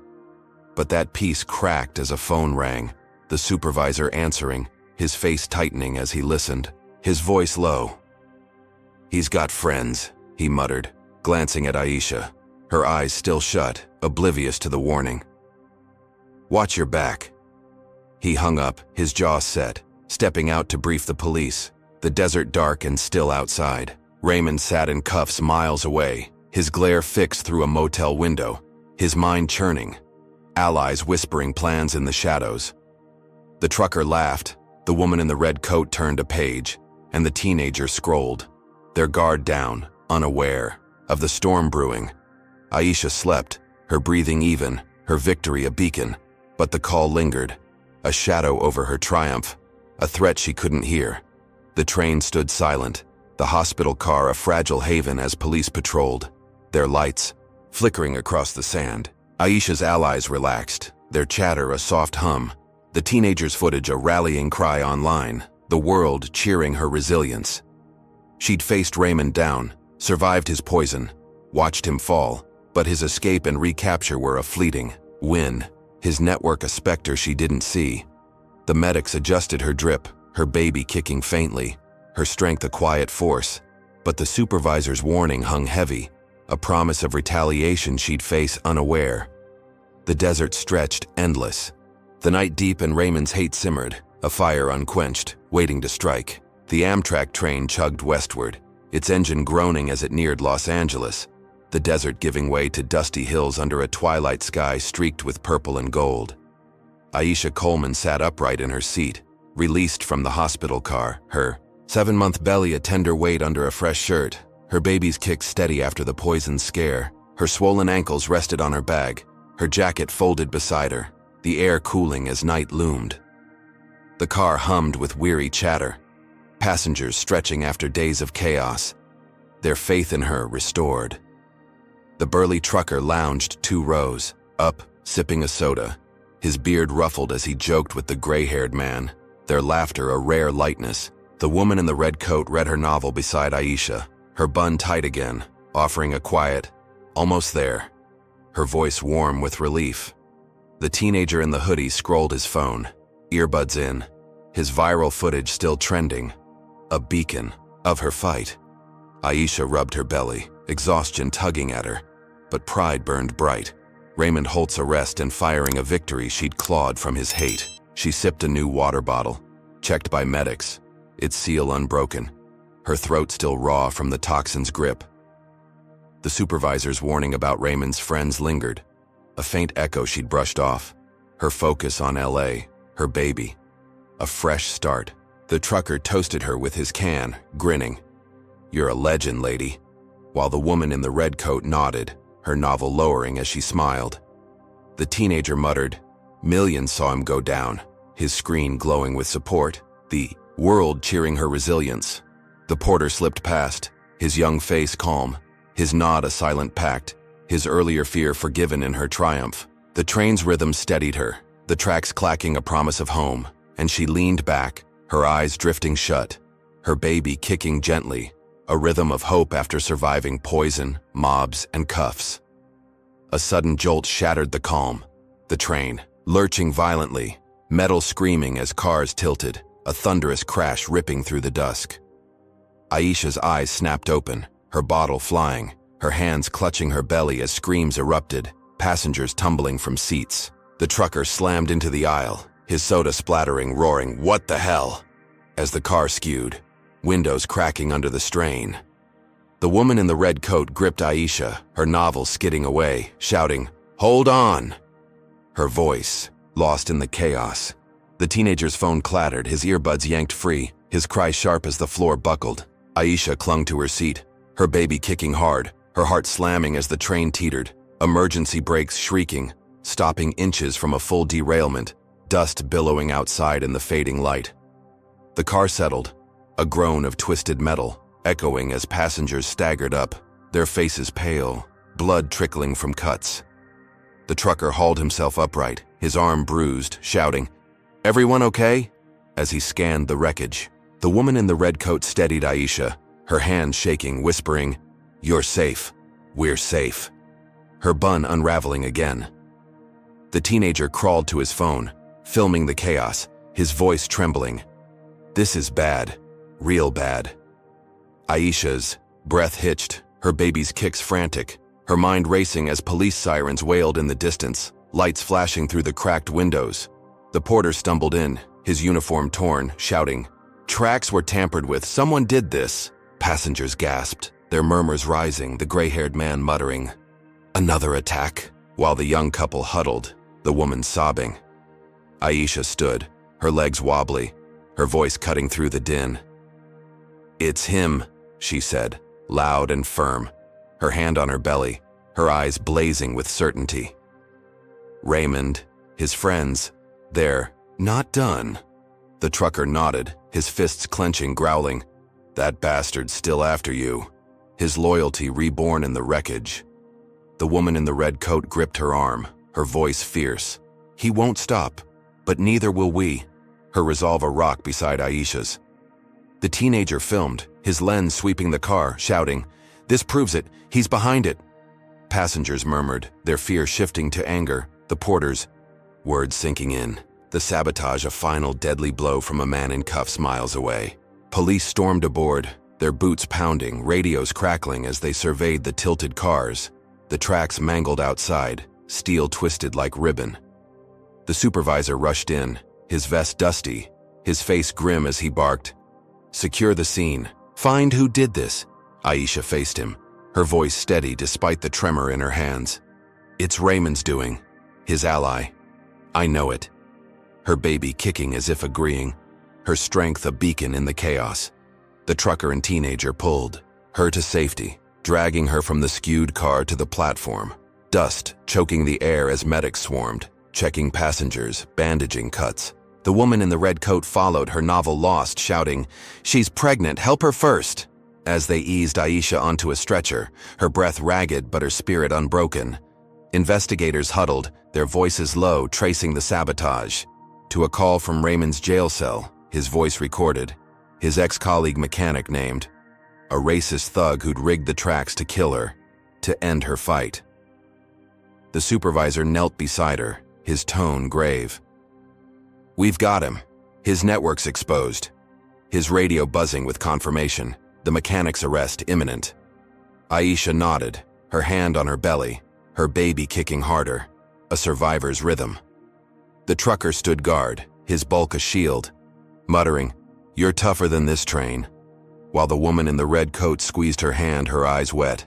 But that peace cracked as a phone rang, the supervisor answering, his face tightening as he listened, his voice low. "He's got friends," he muttered, glancing at Aisha, her eyes still shut, oblivious to the warning. "Watch your back." He hung up, his jaw set, stepping out to brief the police, the desert dark and still outside. Raymond sat in cuffs miles away, his glare fixed through a motel window, his mind churning, allies whispering plans in the shadows. The trucker laughed, the woman in the red coat turned a page, and the teenager scrolled, their guard down, unaware of the storm brewing. Aisha slept, her breathing even, her victory a beacon, but the call lingered, a shadow over her triumph, a threat she couldn't hear. The train stood silent, the hospital car a fragile haven as police patrolled, their lights flickering across the sand. Aisha's allies relaxed, their chatter a soft hum, the teenager's footage a rallying cry online, the world cheering her resilience. She'd faced Raymond down, survived his poison, watched him fall, but his escape and recapture were a fleeting win, his network a specter she didn't see. The medics adjusted her drip, her baby kicking faintly, her strength a quiet force, but the supervisor's warning hung heavy, a promise of retaliation she'd face unaware. The desert stretched endless. The night deep and Raymond's hate simmered, a fire unquenched, waiting to strike. The Amtrak train chugged westward, its engine groaning as it neared Los Angeles, the desert giving way to dusty hills under a twilight sky streaked with purple and gold. Aisha Coleman sat upright in her seat, released from the hospital car, her 7-month belly a tender weight under a fresh shirt, her baby's kick steady after the poison scare. Her swollen ankles rested on her bag, her jacket folded beside her, the air cooling as night loomed. The car hummed with weary chatter, passengers stretching after days of chaos, their faith in her restored. The burly trucker lounged 2 rows, up, sipping a soda, his beard ruffled as he joked with the gray-haired man, their laughter a rare lightness. The woman in the red coat read her novel beside Aisha, her bun tight again, offering a quiet, "Almost there," her voice warm with relief. The teenager in the hoodie scrolled his phone, earbuds in, his viral footage still trending, a beacon of her fight. Aisha rubbed her belly, exhaustion tugging at her, but pride burned bright. Raymond Holt's arrest and firing a victory she'd clawed from his hate. She sipped a new water bottle, checked by medics, its seal unbroken, her throat still raw from the toxin's grip. The supervisor's warning about Raymond's friends lingered, a faint echo she'd brushed off. Her focus on LA, her baby. A fresh start. The trucker toasted her with his can, grinning. "You're a legend, lady," while the woman in the red coat nodded, her novel lowering as she smiled. The teenager muttered, "Millions saw him go down," his screen glowing with support, the world cheering her resilience. The porter slipped past, his young face calm, his nod a silent pact, his earlier fear forgiven in her triumph. The train's rhythm steadied her, the tracks clacking a promise of home, and she leaned back, her eyes drifting shut, her baby kicking gently, a rhythm of hope after surviving poison, mobs, and cuffs. A sudden jolt shattered the calm, the train, lurching violently, metal screaming as cars tilted, a thunderous crash ripping through the dusk. Aisha's eyes snapped open, her bottle flying, her hands clutching her belly as screams erupted, passengers tumbling from seats. The trucker slammed into the aisle, his soda splattering, roaring, "What the hell?" as the car skewed, windows cracking under the strain. The woman in the red coat gripped Aisha, her novel skidding away, shouting, "Hold on!" Her voice, lost in the chaos. The teenager's phone clattered, his earbuds yanked free, his cry sharp as the floor buckled. Aisha clung to her seat, her baby kicking hard, her heart slamming as the train teetered, emergency brakes shrieking, stopping inches from a full derailment, dust billowing outside in the fading light. The car settled, a groan of twisted metal, echoing as passengers staggered up, their faces pale, blood trickling from cuts. The trucker hauled himself upright, his arm bruised, shouting, "Everyone okay?" as he scanned the wreckage. The woman in the red coat steadied Aisha, her hands shaking, whispering, "You're safe. We're safe." Her bun unraveling again. The teenager crawled to his phone, filming the chaos, his voice trembling. "This is bad. Real bad." Aisha's breath hitched, her baby's kicks frantic, her mind racing as police sirens wailed in the distance, lights flashing through the cracked windows. The porter stumbled in, his uniform torn, shouting, "Tracks were tampered with. Someone did this." Passengers gasped, their murmurs rising, the gray-haired man muttering, "Another attack," while the young couple huddled, the woman sobbing. Aisha stood, her legs wobbly, her voice cutting through the din. "It's him," she said, loud and firm, her hand on her belly, her eyes blazing with certainty. "Raymond, his friends, they're not done." The trucker nodded, his fists clenching, growling, "That bastard's still after you." His loyalty reborn in the wreckage. The woman in the red coat gripped her arm, her voice fierce. "He won't stop, but neither will we." Her resolve a rock beside Aisha's. The teenager filmed, his lens sweeping the car, shouting, "This proves it, he's behind it." Passengers murmured, their fear shifting to anger, the porters, words sinking in. The sabotage a final deadly blow from a man in cuffs miles away. Police stormed aboard, their boots pounding, radios crackling as they surveyed the tilted cars, the tracks mangled outside, steel twisted like ribbon. The supervisor rushed in, his vest dusty, his face grim as he barked, "Secure the scene. Find who did this." Aisha faced him, her voice steady despite the tremor in her hands. "It's Raymond's doing, his ally. I know it." Her baby kicking as if agreeing, her strength a beacon in the chaos. The trucker and teenager pulled her to safety, dragging her from the skewed car to the platform, dust choking the air as medics swarmed, checking passengers, bandaging cuts. The woman in the red coat followed, her novel lost, shouting, "She's pregnant, help her first!" As they eased Aisha onto a stretcher, her breath ragged but her spirit unbroken. Investigators huddled, their voices low, tracing the sabotage. To a call from Raymond's jail cell, his voice recorded, his ex-colleague mechanic named, a racist thug who'd rigged the tracks to kill her, to end her fight. The supervisor knelt beside her, his tone grave. "We've got him. His network's exposed." His radio buzzing with confirmation. The mechanic's arrest imminent. Aisha nodded, her hand on her belly, her baby kicking harder. A survivor's rhythm. The trucker stood guard, his bulk a shield, muttering, "You're tougher than this train," while the woman in the red coat squeezed her hand, her eyes wet.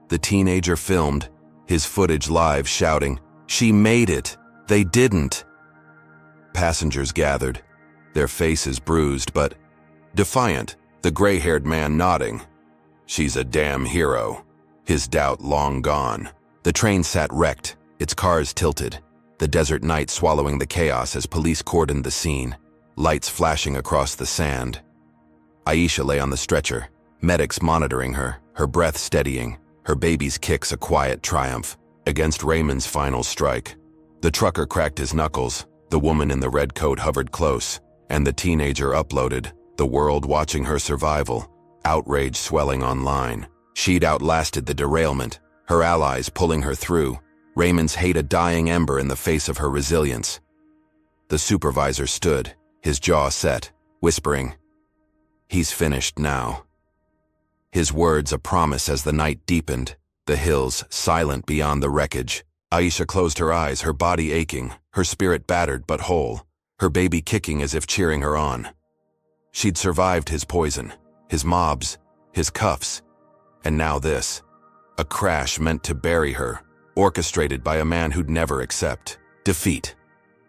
The teenager filmed, his footage live, shouting, "She made it! They didn't!" Passengers gathered, their faces bruised but defiant, the gray-haired man nodding. "She's a damn hero," his doubt long gone. The train sat wrecked, its cars tilted, the desert night swallowing the chaos as police cordoned the scene, lights flashing across the sand. Aisha lay on the stretcher, medics monitoring her, her breath steadying, her baby's kicks a quiet triumph against Raymond's final strike. The trucker cracked his knuckles, the woman in the red coat hovered close, and the teenager uploaded, the world watching her survival, outrage swelling online. She'd outlasted the derailment, her allies pulling her through, Raymond's hate a dying ember in the face of her resilience. The supervisor stood, his jaw set, whispering, "He's finished now." His words a promise as the night deepened, the hills silent beyond the wreckage. Aisha closed her eyes, her body aching, her spirit battered but whole, her baby kicking as if cheering her on. She'd survived his poison, his mobs, his cuffs, and now this. A crash meant to bury her, orchestrated by a man who'd never accept defeat.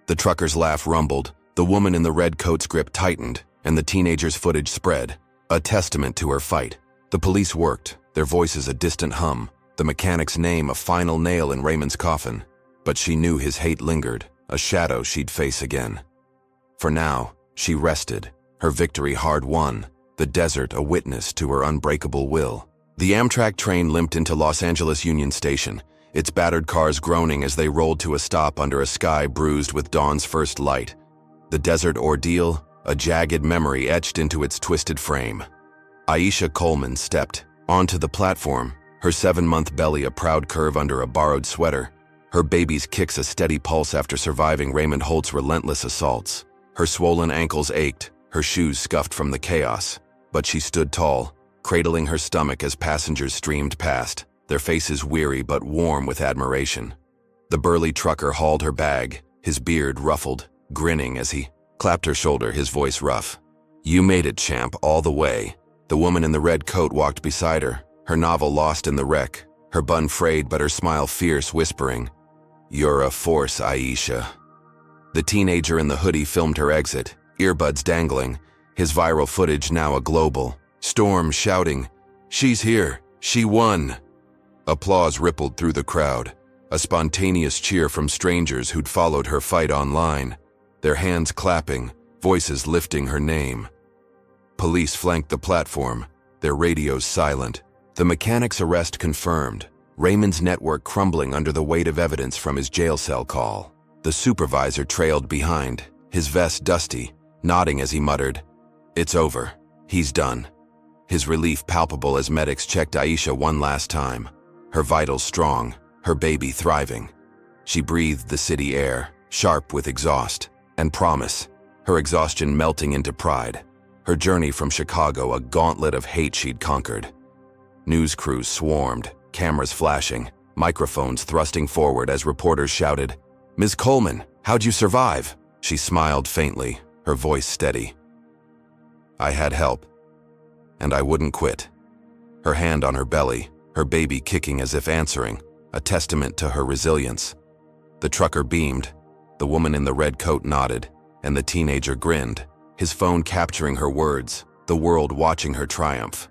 The trucker's laugh rumbled, the woman in the red coat's grip tightened, and the teenager's footage spread, a testament to her fight. The police worked, their voices a distant hum, the mechanic's name a final nail in Raymond's coffin. But she knew his hate lingered, a shadow she'd face again. For now, she rested, her victory hard won, the desert a witness to her unbreakable will. The Amtrak train limped into Los Angeles Union Station, its battered cars groaning as they rolled to a stop under a sky bruised with dawn's first light. The desert ordeal, a jagged memory etched into its twisted frame. Aisha Coleman stepped onto the platform, her 7-month belly a proud curve under a borrowed sweater, her baby's kicks a steady pulse after surviving Raymond Holt's relentless assaults. Her swollen ankles ached, her shoes scuffed from the chaos, but she stood tall, cradling her stomach as passengers streamed past, their faces weary but warm with admiration. The burly trucker hauled her bag, his beard ruffled, grinning as he clapped her shoulder, his voice rough. "You made it, champ, all the way." The woman in the red coat walked beside her novel lost in the wreck, her bun frayed but her smile fierce, whispering, "You're a force, Aisha." The teenager in the hoodie filmed her exit, earbuds dangling, his viral footage now a global storm shouting, "She's here, she won." Applause rippled through the crowd, a spontaneous cheer from strangers who'd followed her fight online, their hands clapping, voices lifting her name. Police flanked the platform, their radios silent. The mechanic's arrest confirmed, Raymond's network crumbling under the weight of evidence from his jail cell call. The supervisor trailed behind, his vest dusty, nodding as he muttered, "It's over. He's done." His relief palpable as medics checked Aisha one last time, her vitals strong, her baby thriving. She breathed the city air, sharp with exhaust and promise, her exhaustion melting into pride. Her journey from Chicago a gauntlet of hate she'd conquered. News crews swarmed, cameras flashing, microphones thrusting forward as reporters shouted, "Ms. Coleman, how'd you survive?" She smiled faintly, her voice steady. "I had help, and I wouldn't quit." Her hand on her belly, her baby kicking as if answering, a testament to her resilience. The trucker beamed, the woman in the red coat nodded, and the teenager grinned, his phone capturing her words, the world watching her triumph.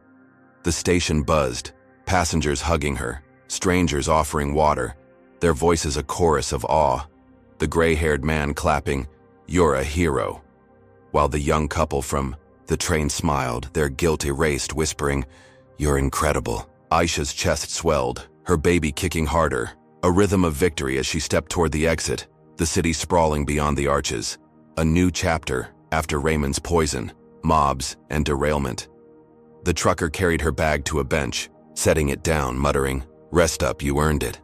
The station buzzed, passengers hugging her, strangers offering water, their voices a chorus of awe. The gray-haired man clapping, "You're a hero," while the young couple from the train smiled, their guilt erased, whispering, "You're incredible." Aisha's chest swelled, her baby kicking harder, a rhythm of victory as she stepped toward the exit, the city sprawling beyond the arches. A new chapter after Raymond's poison, mobs, and derailment. The trucker carried her bag to a bench, setting it down, muttering, "Rest up, you earned it,"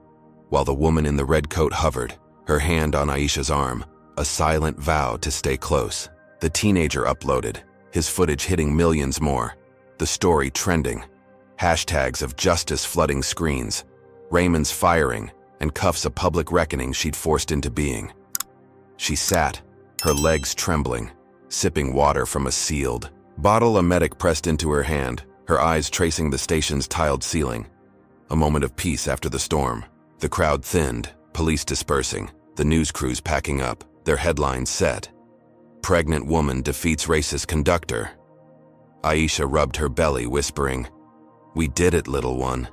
while the woman in the red coat hovered, her hand on Aisha's arm, a silent vow to stay close. The teenager uploaded, his footage hitting millions more. The story trending. Hashtags of justice flooding screens. Raymond's firing, and cuffs a public reckoning she'd forced into being. She sat, her legs trembling, sipping water from a sealed bottle a medic pressed into her hand, her eyes tracing the station's tiled ceiling. A moment of peace after the storm. The crowd thinned, police dispersing, the news crews packing up, their headlines set. Pregnant woman defeats racist conductor. Aisha rubbed her belly, whispering, "We did it, little one."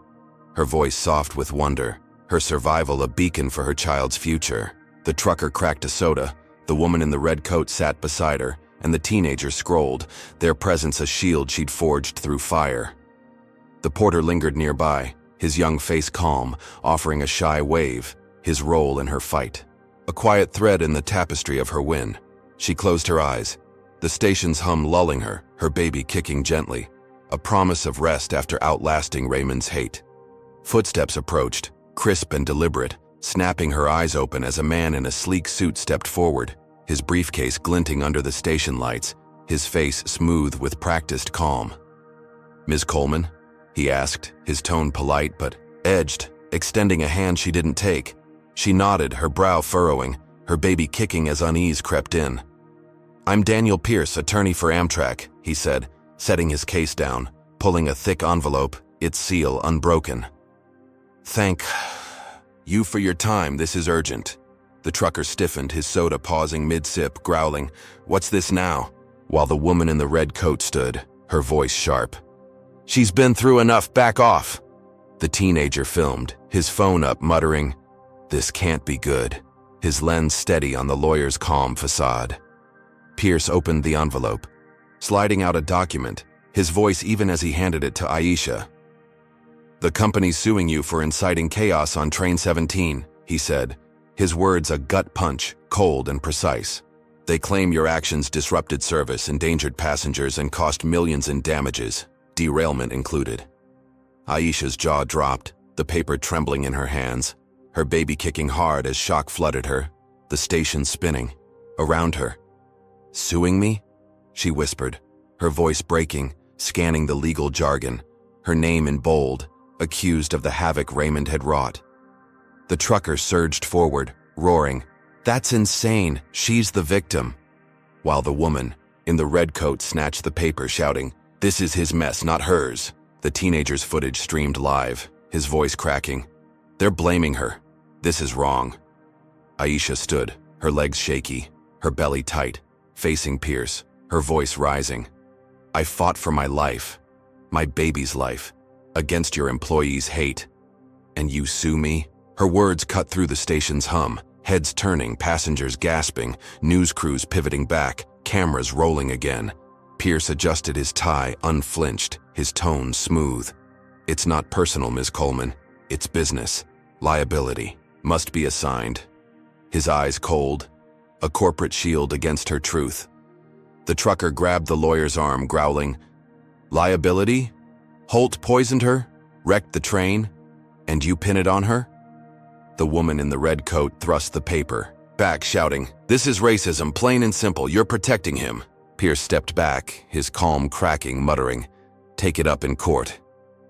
Her voice soft with wonder, her survival a beacon for her child's future. The trucker cracked a soda, the woman in the red coat sat beside her, and the teenager scrolled, their presence a shield she'd forged through fire. The porter lingered nearby, his young face calm, offering a shy wave, his role in her fight. A quiet thread in the tapestry of her win. She closed her eyes, the station's hum lulling her, her baby kicking gently, a promise of rest after outlasting Raymond's hate. Footsteps approached, crisp and deliberate, snapping her eyes open as a man in a sleek suit stepped forward, his briefcase glinting under the station lights, his face smooth with practiced calm. "Ms. Coleman?" he asked, his tone polite but edged, extending a hand she didn't take. She nodded, her brow furrowing, her baby kicking as unease crept in. "I'm Daniel Pierce, attorney for Amtrak," he said, setting his case down, pulling a thick envelope, its seal unbroken. "Thank you for your time, this is urgent." The trucker stiffened, his soda pausing mid-sip, growling, "What's this now?" While the woman in the red coat stood, her voice sharp. "She's been through enough, back off." The teenager filmed, his phone up, muttering, "This can't be good," his lens steady on the lawyer's calm facade. Pierce opened the envelope, sliding out a document, his voice even as he handed it to Aisha. "The company's suing you for inciting chaos on Train 17, he said, his words a gut punch, cold and precise. "They claim your actions disrupted service, endangered passengers, and cost millions in damages, derailment included." Aisha's jaw dropped, the paper trembling in her hands, her baby kicking hard as shock flooded her, the station spinning. Around her. "Suing me?" she whispered, her voice breaking, scanning the legal jargon, her name in bold, accused of the havoc Raymond had wrought. The trucker surged forward, roaring, "That's insane, she's the victim." While the woman, in the red coat, snatched the paper, shouting, "This is his mess, not hers." The teenager's footage streamed live, his voice cracking. "They're blaming her. This is wrong." Aisha stood, her legs shaky, her belly tight, facing Pierce, her voice rising. "I fought for my life, my baby's life, against your employees' hate. And you sue me?" Her words cut through the station's hum, heads turning, passengers gasping, news crews pivoting back, cameras rolling again. Pierce adjusted his tie, unflinched, his tone smooth. "It's not personal, Ms. Coleman. It's business. Liability. Must be assigned." His eyes cold, a corporate shield against her truth. The trucker grabbed the lawyer's arm, growling, "Liability? Holt poisoned her? Wrecked the train? And you pin it on her?" The woman in the red coat thrust the paper back, shouting, "This is racism, plain and simple. You're protecting him." Pierce stepped back, his calm cracking, muttering, "Take it up in court."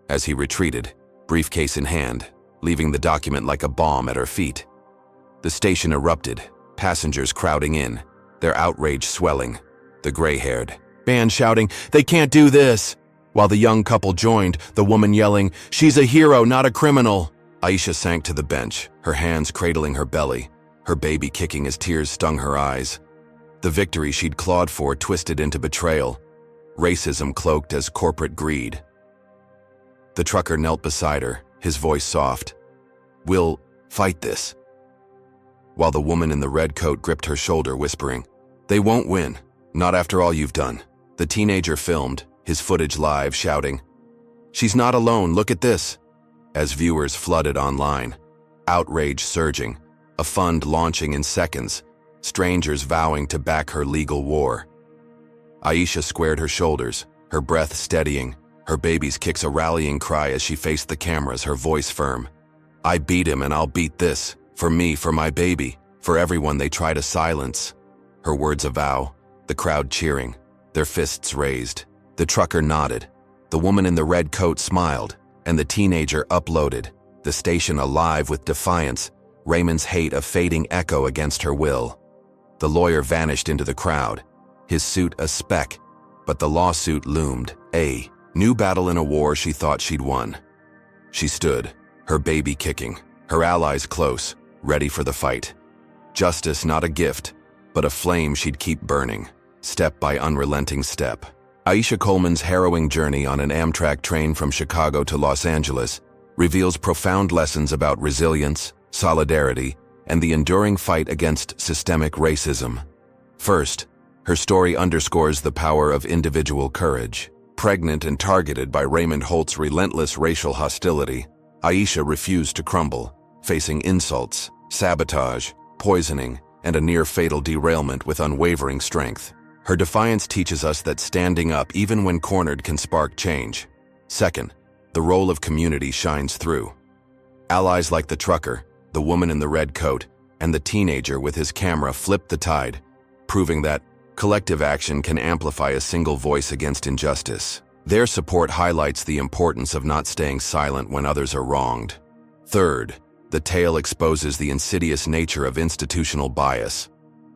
As he retreated, briefcase in hand, leaving the document like a bomb at her feet. The station erupted, passengers crowding in, their outrage swelling. The gray-haired band shouting, "They can't do this!" While the young couple joined, the woman yelling, "She's a hero, not a criminal!" Aisha sank to the bench, her hands cradling her belly, her baby kicking as tears stung her eyes. The victory she'd clawed for twisted into betrayal, racism cloaked as corporate greed. The trucker knelt beside her, his voice soft. "We'll fight this." While the woman in the red coat gripped her shoulder, whispering, "They won't win, not after all you've done." The teenager filmed, his footage live, shouting, "She's not alone, look at this." As viewers flooded online, outrage surging, a fund launching in seconds, strangers vowing to back her legal war. Aisha squared her shoulders, her breath steadying, her baby's kicks a rallying cry as she faced the cameras, her voice firm. "I beat him and I'll beat this, for me, for my baby, For everyone they try to silence. Her words a vow, the crowd cheering, their fists raised. The trucker nodded. The woman in the red coat smiled, and the teenager uploaded, the station alive with defiance, Raymond's hate a fading echo against her will. The lawyer vanished into the crowd, his suit a speck, but the lawsuit loomed, a new battle in a war she thought she'd won. She stood, her baby kicking, her allies close, ready for the fight. Justice not a gift, but a flame she'd keep burning, step by unrelenting step. Aisha Coleman's harrowing journey on an Amtrak train from Chicago to Los Angeles reveals profound lessons about resilience, solidarity, and the enduring fight against systemic racism. First, her story underscores the power of individual courage. Pregnant and targeted by Raymond Holt's relentless racial hostility, Aisha refused to crumble, facing insults, sabotage, poisoning, and a near-fatal derailment with unwavering strength. Her defiance teaches us that standing up even when cornered can spark change. Second, the role of community shines through. Allies like the trucker, the woman in the red coat, and the teenager with his camera flipped the tide, proving that collective action can amplify a single voice against injustice. Their support highlights the importance of not staying silent when others are wronged. Third, the tale exposes the insidious nature of institutional bias.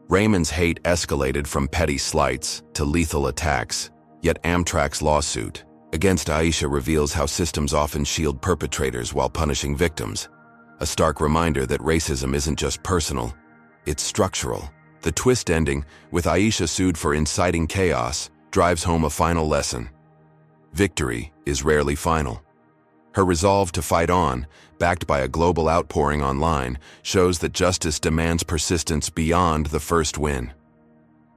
Raymond's hate escalated from petty slights to lethal attacks, yet Amtrak's lawsuit against Aisha reveals how systems often shield perpetrators while punishing victims. A stark reminder that racism isn't just personal, it's structural. The twist ending, with Aisha sued for inciting chaos, drives home a final lesson. Victory is rarely final. Her resolve to fight on, backed by a global outpouring online, shows that justice demands persistence beyond the first win.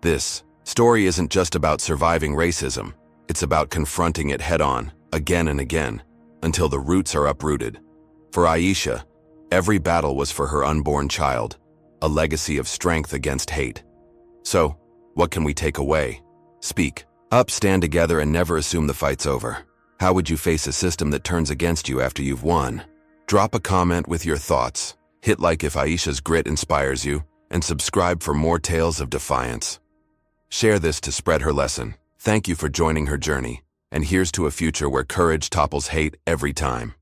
This story isn't just about surviving racism, it's about confronting it head-on, again and again, until the roots are uprooted. For Aisha, every battle was for her unborn child, a legacy of strength against hate. So, what can we take away? Speak up, stand together, and never assume the fight's over. How would you face a system that turns against you after you've won? Drop a comment with your thoughts, hit like if Aisha's grit inspires you, and subscribe for more tales of defiance. Share this to spread her lesson. Thank you for joining her journey, and here's to a future where courage topples hate every time.